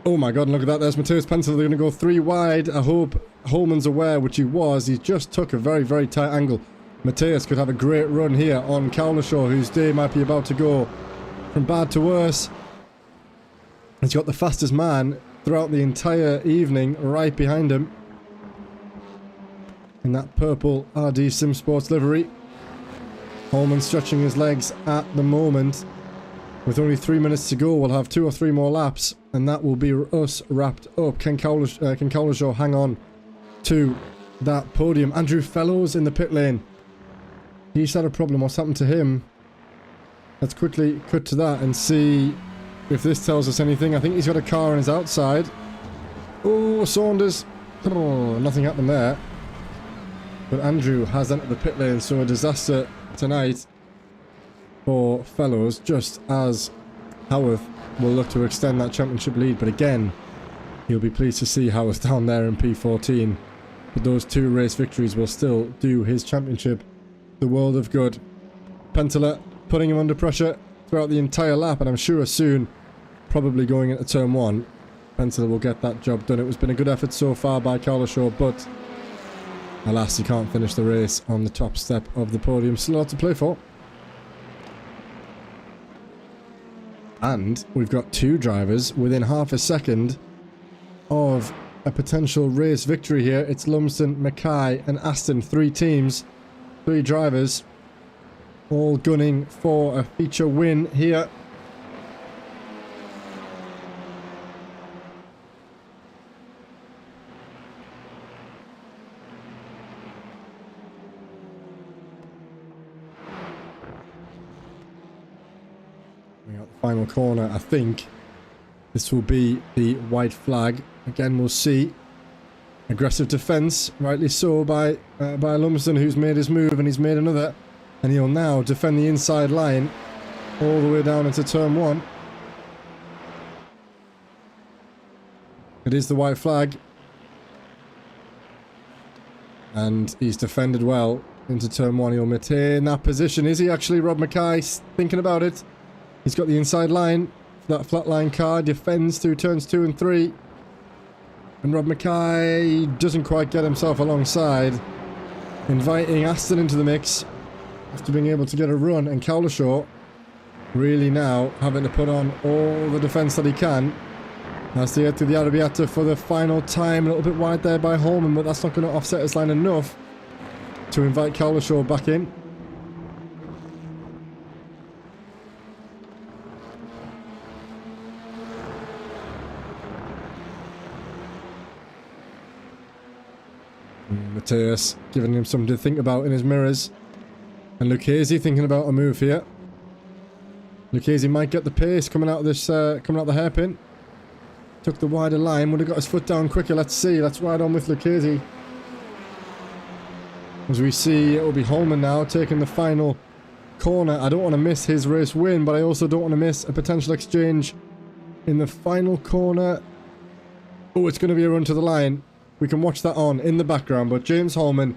Oh my god, look at that. There's Mateus Pencil. They're going to go 3 wide. I hope Holman's aware, which he was. He just took a very, very tight angle. Mateus could have a great run here on Cowlishaw, whose day might be about to go from bad to worse. He's got the fastest man throughout the entire evening right behind him in that purple RD Sim Sports livery. Holman stretching his legs at the moment. With only 3 minutes to go, we'll have 2 or 3 more laps, and that will be us wrapped up. Can Cowlishaw hang on to that podium? Andrew Fellows in the pit lane. He's had a problem. What's happened to him? Let's quickly cut to that and see if this tells us anything. I think he's got a car on his outside. Oh, Saunders. Oh, nothing happened there. But Andrew has entered the pit lane, so a disaster tonight for Fellows, just as Howarth will look to extend that championship lead. But again, he'll be pleased to see Howarth down there in P14. But those 2 race victories will still do his championship the world of good. Pentela putting him under pressure throughout the entire lap, and I'm sure soon, probably going into turn 1, Pentela will get that job done. It has been a good effort so far by Cowlishaw, but alas, he can't finish the race on the top step of the podium. Still a lot to play for. And we've got 2 drivers within half a second of a potential race victory here. It's Lumsden, Mackay and Aston. 3 teams, 3 drivers, all gunning for a feature win here. Final corner, I think this will be the white flag. Again, we'll see. Aggressive defence, rightly so, by Lumsden, who's made his move, and he's made another. And he'll now defend the inside line all the way down into turn 1. It is the white flag. And he's defended well into turn 1. He'll maintain that position. Is he actually? Rob Mackay thinking about it. He's got the inside line for that flatline car. Defends through turns 2 and 3. And Rob Mackay doesn't quite get himself alongside. Inviting Aston into the mix after being able to get a run. And Cowlishaw really now having to put on all the defence that he can as they head to the Arrabbiata for the final time. A little bit wide there by Holman, but that's not going to offset his line enough to invite Cowlishaw back in. Mateus giving him something to think about in his mirrors. And Lucchese thinking about a move here. Lucchese might get the pace coming out of this, coming out the hairpin. Took the wider line, would have got his foot down quicker. Let's see, let's ride on with Lucchese. As we see, it will be Holman now taking the final corner. I don't want to miss his race win, but I also don't want to miss a potential exchange in the final corner. Oh, it's going to be a run to the line. We can watch that on in the background, but James Holman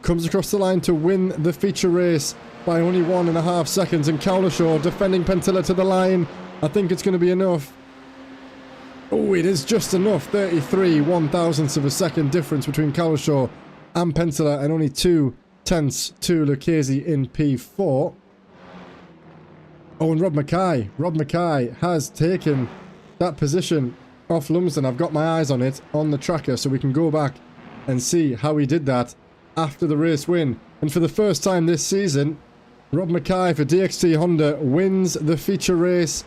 comes across the line to win the feature race by only 1.5 seconds, and Cowlishaw defending Pentilla to the line. I think it's going to be enough. Oh, it is just enough. 33 1/1000ths of a second difference between Cowlishaw and Pentilla, and only 0.2 to Lucchese in P4. Oh, and Rob Mackay. Rob Mackay has taken that position off Lumsden. I've got my eyes on it on the tracker, so we can go back and see how he did that after the race win. And for the first time this season, Rob Mackay for DXT Honda wins the feature race.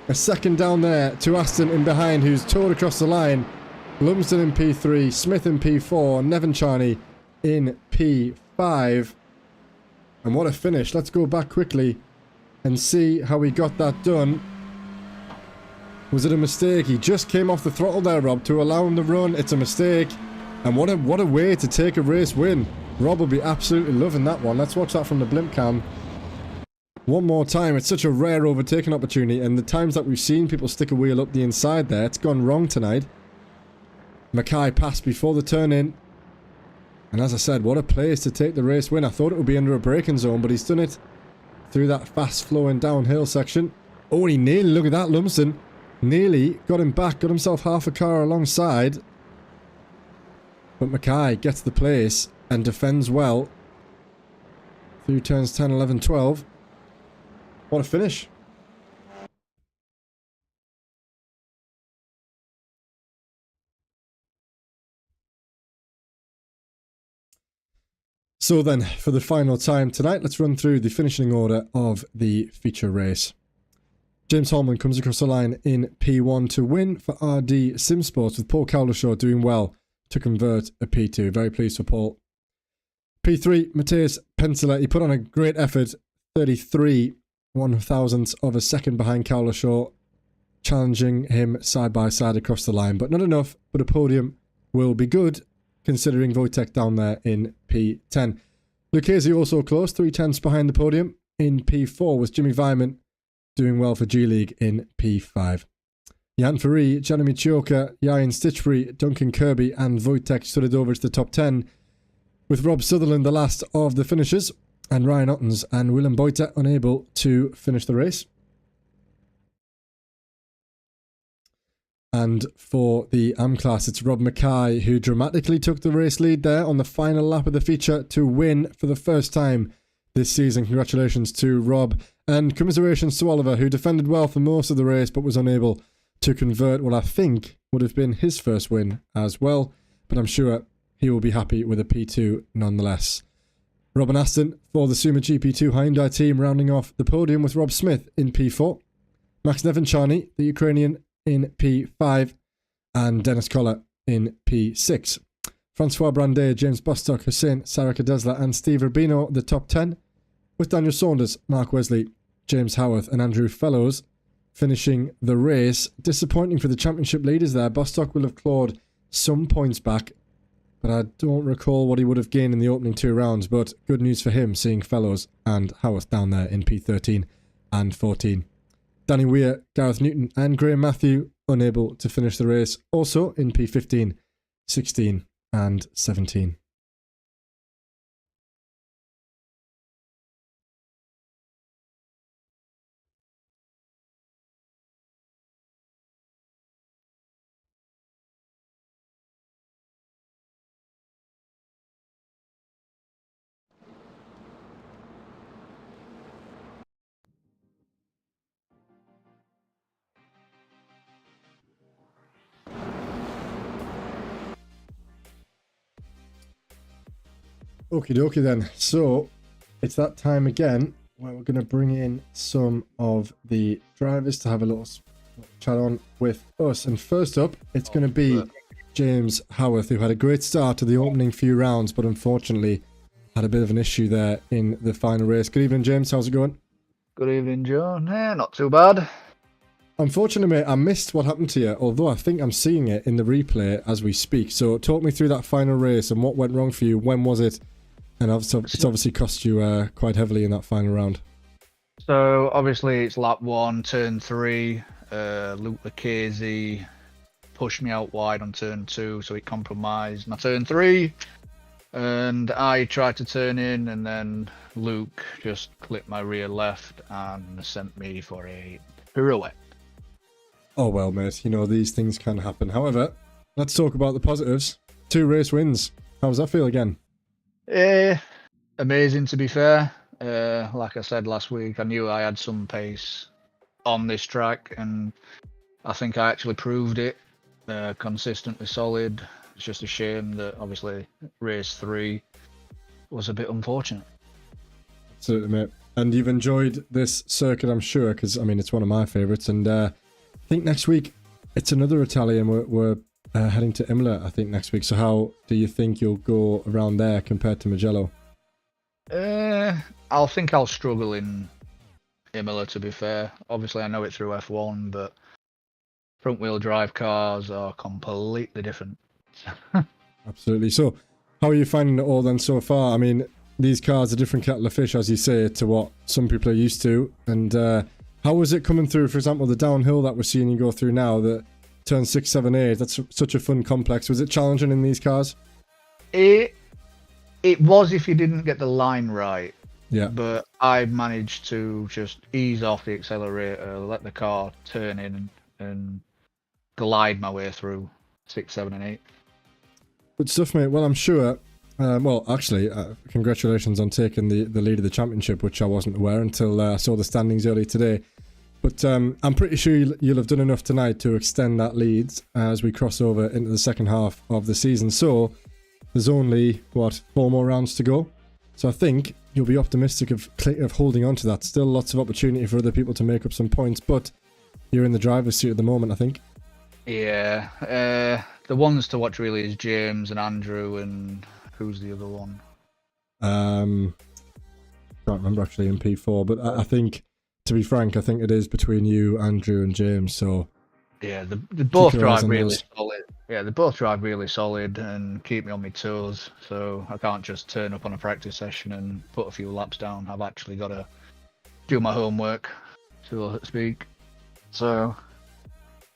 A second down there to Aston in behind, who's towed across the line. Lumsden in P3, Smith in P4, Nevin Charney in P5. And what a finish. Let's go back quickly and see how he got that done. Was it a mistake? He just came off the throttle there, Rob, to allow him to run. It's a mistake. And what a way to take a race win. Rob will be absolutely loving that one. Let's watch that from the blimp cam one more time. It's such a rare overtaking opportunity, and the times that we've seen people stick a wheel up the inside there, it's gone wrong tonight. Mackay passed before the turn in. And as I said, what a place to take the race win. I thought it would be under a braking zone, but he's done it through that fast flowing downhill section. Oh, and he nearly, look at that, Lumsden. Nearly got him back, got himself half a car alongside. But Mackay gets the place and defends well through turns 10, 11, 12. What a finish. So then, for the final time tonight, let's run through the finishing order of the feature race. James Holman comes across the line in P1 to win for RD Sim Sports, with Paul Cowlishaw doing well to convert a P2. Very pleased for Paul. P3, Mateus Pentilla. He put on a great effort, 33 1/1000ths of a second behind Cowlishaw, challenging him side by side across the line, but not enough. But a podium will be good, considering Wojtek down there in P10. Lucchese also close, 3/10ths behind the podium in P4, with Jimmy Vyman doing well for G-League in P5. Jan Ferree, Jeremy Chioka, Ryan Stitchbury, Duncan Kirby and Wojtek stood it over to the top 10, with Rob Sutherland the last of the finishers, and Ryan Ottens and Willem Boyta unable to finish the race. And for the AM class, it's Rob Mackay who dramatically took the race lead there on the final lap of the feature to win for the first time this season. Congratulations to Rob, and commiserations to Oliver, who defended well for most of the race but was unable to convert what I think would have been his first win as well. But I'm sure he will be happy with a P2 nonetheless. Robin Aston for the Suma GP2 Hyundai team, rounding off the podium with Rob Smith in P4. Max Nevincharny, the Ukrainian, in P5, and Dennis Koller in P6. Francois Brandet, James Bostock, Hussein Saraka Desla and Steve Rubino, the top 10, with Daniel Saunders, Mark Wesley, James Howarth and Andrew Fellows finishing the race. Disappointing for the championship leaders there. Bostock will have clawed some points back, but I don't recall what he would have gained in the opening 2 rounds. But good news for him, seeing Fellows and Howarth down there in P13 and 14. Danny Weir, Gareth Newton and Graham Matthew unable to finish the race, also in P15, 16 and 17. Okie dokie then. So it's that time again where we're going to bring in some of the drivers to have a little chat on with us. And first up, it's going to be James Howarth, who had a great start to the opening few rounds, but unfortunately had a bit of an issue there in the final race. Good evening, James. How's it going? Good evening, Joe. Yeah, not too bad. Unfortunately, mate, I missed what happened to you, although I think I'm seeing it in the replay as we speak. So talk me through that final race and what went wrong for you. When was it? And it's obviously cost you quite heavily in that final round. So, obviously, it's lap 1, turn 3. Luke Lucchese pushed me out wide on turn 2, so it compromised my turn 3. And I tried to turn in, and then Luke just clipped my rear left and sent me for a pirouette. Oh, well, mate, you know, these things can happen. However, let's talk about the positives. 2 race wins. How does that feel again? Amazing, to be fair. Like I said last week, I knew I had some pace on this track, and I think I actually proved it. Consistently solid. It's just a shame that obviously race 3 was a bit unfortunate. Absolutely, mate. And you've enjoyed this circuit, I'm sure, because, I mean, it's one of my favourites. And I think next week it's another Italian. We're heading to Imola, I think, next week. So how do you think you'll go around there compared to Mugello? I'll think I'll struggle in Imola, to be fair. Obviously, I know it through F1, but front-wheel drive cars are completely different. Absolutely. So how are you finding it all then so far? I mean, these cars are different kettle of fish, as you say, to what some people are used to. And how was it coming through, for example, the downhill that we're seeing you go through now, the turn 6, 7, 8? That's such a fun complex. Was it challenging in these cars? It was if you didn't get the line right. Yeah. But I managed to just ease off the accelerator, let the car turn in, and glide my way through 6, 7, and 8. Good stuff, mate. Well, I'm sure. Well, actually, congratulations on taking the lead of the championship, which I wasn't aware until I saw the standings early today. But I'm pretty sure you'll have done enough tonight to extend that lead as we cross over into the second half of the season. So there's only, 4 more rounds to go. So I think you'll be optimistic of holding on to that. Still lots of opportunity for other people to make up some points, but you're in the driver's seat at the moment, I think. Yeah. The ones to watch really is James and Andrew, and who's the other one? Can't remember actually in P4, but I think, to be frank, I think it is between you, Andrew, and James. So yeah, they both drive really solid. Yeah, they both drive really solid and keep me on my toes. So I can't just turn up on a practice session and put a few laps down. I've actually got to do my homework, so to speak. So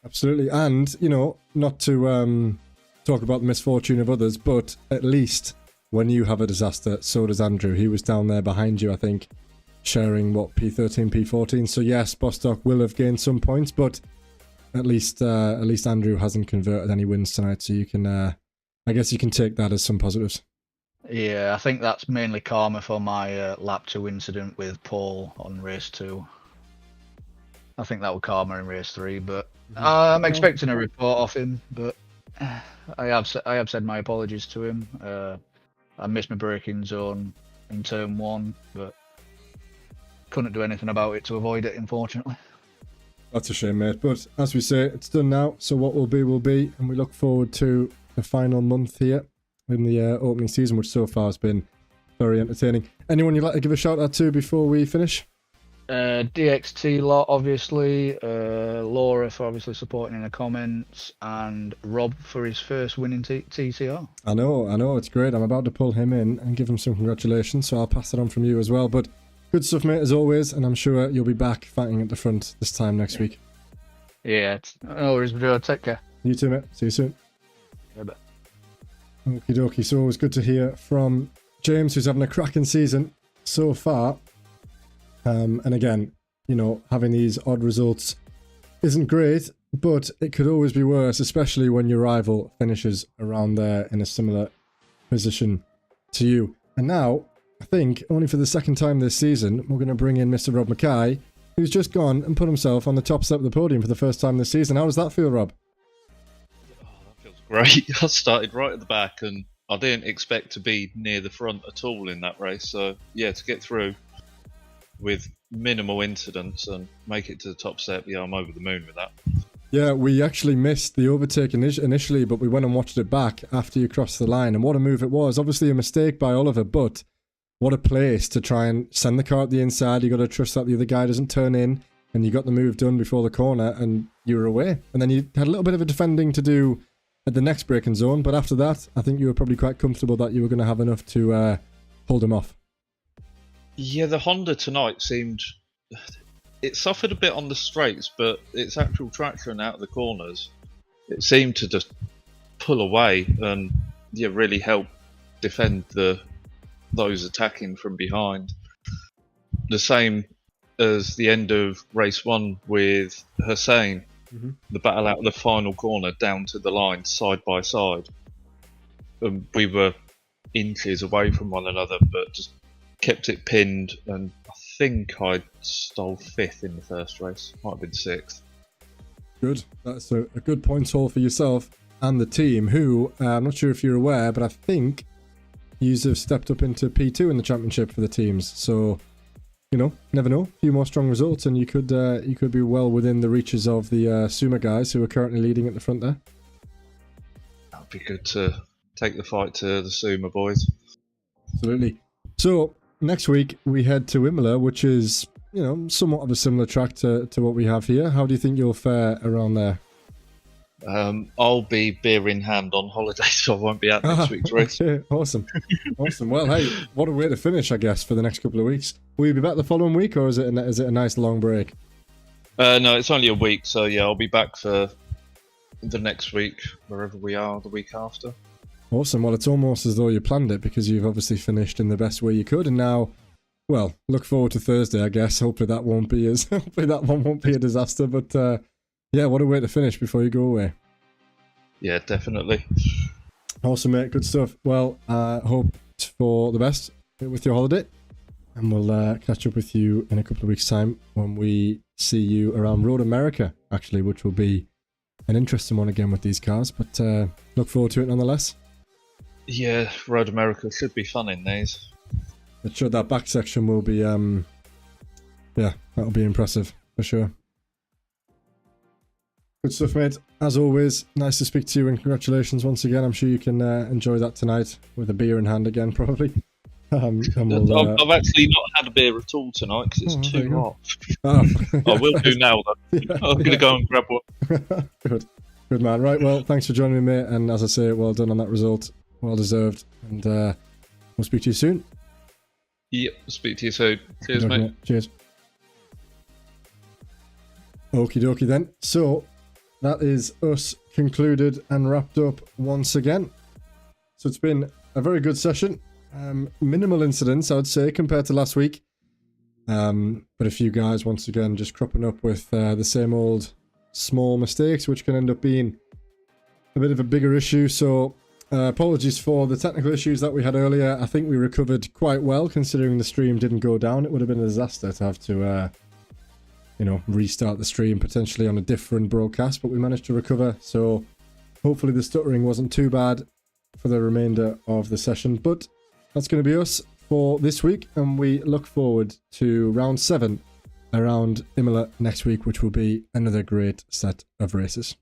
absolutely. And, you know, not to talk about the misfortune of others, but at least when you have a disaster, so does Andrew. He was down there behind you, I think, sharing, P13, P14. So yes, Bostock will have gained some points, but at least Andrew hasn't converted any wins tonight. So you can, I guess you can take that as some positives. Yeah, I think that's mainly karma for my lap 2 incident with Paul on race 2. I think that was karma in race 3, but I'm expecting a report off him. But I have said my apologies to him. I missed my braking zone in turn 1, but couldn't do anything about it to avoid it, unfortunately. That's a shame, mate. But as we say, it's done now. So what will be, and we look forward to the final month here in the opening season, which so far has been very entertaining. Anyone you'd like to give a shout out to before we finish? DXT lot, obviously. Laura for obviously supporting in the comments, and Rob for his first win in TCR. I know, it's great. I'm about to pull him in and give him some congratulations, so I'll pass it on from you as well. But good stuff, mate, as always, and I'm sure you'll be back fighting at the front this time next week. Yeah, no worries, Joe. Take care. You too, mate. See you soon. Yeah, bye. Okie dokie. So it was good to hear from James, who's having a cracking season so far. And again, you know, having these odd results isn't great, but it could always be worse, especially when your rival finishes around there in a similar position to you. And now, I think, only for the second time this season, we're going to bring in Mr. Rob Mackay, who's just gone and put himself on the top step of the podium for the first time this season. How does that feel, Rob? Oh, that feels great. I started right at the back, and I didn't expect to be near the front at all in that race. So, yeah, to get through with minimal incidents and make it to the top step, yeah, I'm over the moon with that. Yeah, we actually missed the overtake initially, but we went and watched it back after you crossed the line. And what a move it was. Obviously a mistake by Oliver, but what a place to try and send the car at the inside. You got to trust that the other guy doesn't turn in, and you got the move done before the corner, and you were away. And then you had a little bit of a defending to do at the next braking zone, but after that, I think you were probably quite comfortable that you were going to have enough to hold him off. Yeah, the Honda tonight seemed... It suffered a bit on the straights, but its actual traction out of the corners, it seemed to just pull away and really help defend those attacking from behind. The same as the end of race 1 with Hussein, the battle out of the final corner down to the line side by side. We were inches away from one another, but just kept it pinned, and I think I stole 5th in the first race. Might have been 6th. Good. That's a good point haul for yourself and the team, who, I'm not sure if you're aware, but I think you have stepped up into P2 in the championship for the teams. So, you know, never know. A few more strong results, and you could be well within the reaches of the Suma guys who are currently leading at the front there. That'd be good to take the fight to the Suma boys. Absolutely. So, next week we head to Imola, which is, you know, somewhat of a similar track to what we have here. How do you think you'll fare around there? I'll be beer in hand on holiday, so I won't be at next week's race. Okay, awesome. Awesome. Well, hey, what a way to finish, I guess, for the next couple of weeks. Will you be back the following week, or is it a nice long break? No, it's only a week, so yeah, I'll be back for the next week, wherever we are, the week after. Awesome. Well, it's almost as though you planned it, because you've obviously finished in the best way you could, and now, well, look forward to Thursday, I guess. Hopefully that one won't be a disaster, but yeah, what a way to finish before you go away. Yeah, definitely. Awesome, mate. Good stuff. Well, hope for the best with your holiday, and we'll catch up with you in a couple of weeks' time when we see you around Road America, actually, which will be an interesting one again with these cars, but look forward to it nonetheless. Yeah, Road America should be fun in these. But sure, that back section will be, yeah, that'll be impressive for sure. Good stuff, mate. As always, nice to speak to you, and congratulations once again. I'm sure you can enjoy that tonight with a beer in hand again, probably. And I've actually not had a beer at all tonight because it's too hot. Oh. I will do now, though. Yeah, I'm going to go and grab one. Good man. Right, well, thanks for joining me, mate. And as I say, well done on that result. Well deserved. And we'll speak to you soon. Yep, speak to you soon. Cheers, mate. Cheers. Okie dokie then. So, that is us concluded and wrapped up once again. So it's been a very good session. Minimal incidents, I would say, compared to last week. But a few guys, once again, just cropping up with the same old small mistakes, which can end up being a bit of a bigger issue. So apologies for the technical issues that we had earlier. I think we recovered quite well, considering the stream didn't go down. It would have been a disaster to have to you know, restart the stream potentially on a different broadcast, but we managed to recover. So hopefully the stuttering wasn't too bad for the remainder of the session. But that's going to be us for this week, and we look forward to round 7 around Imola next week, which will be another great set of races.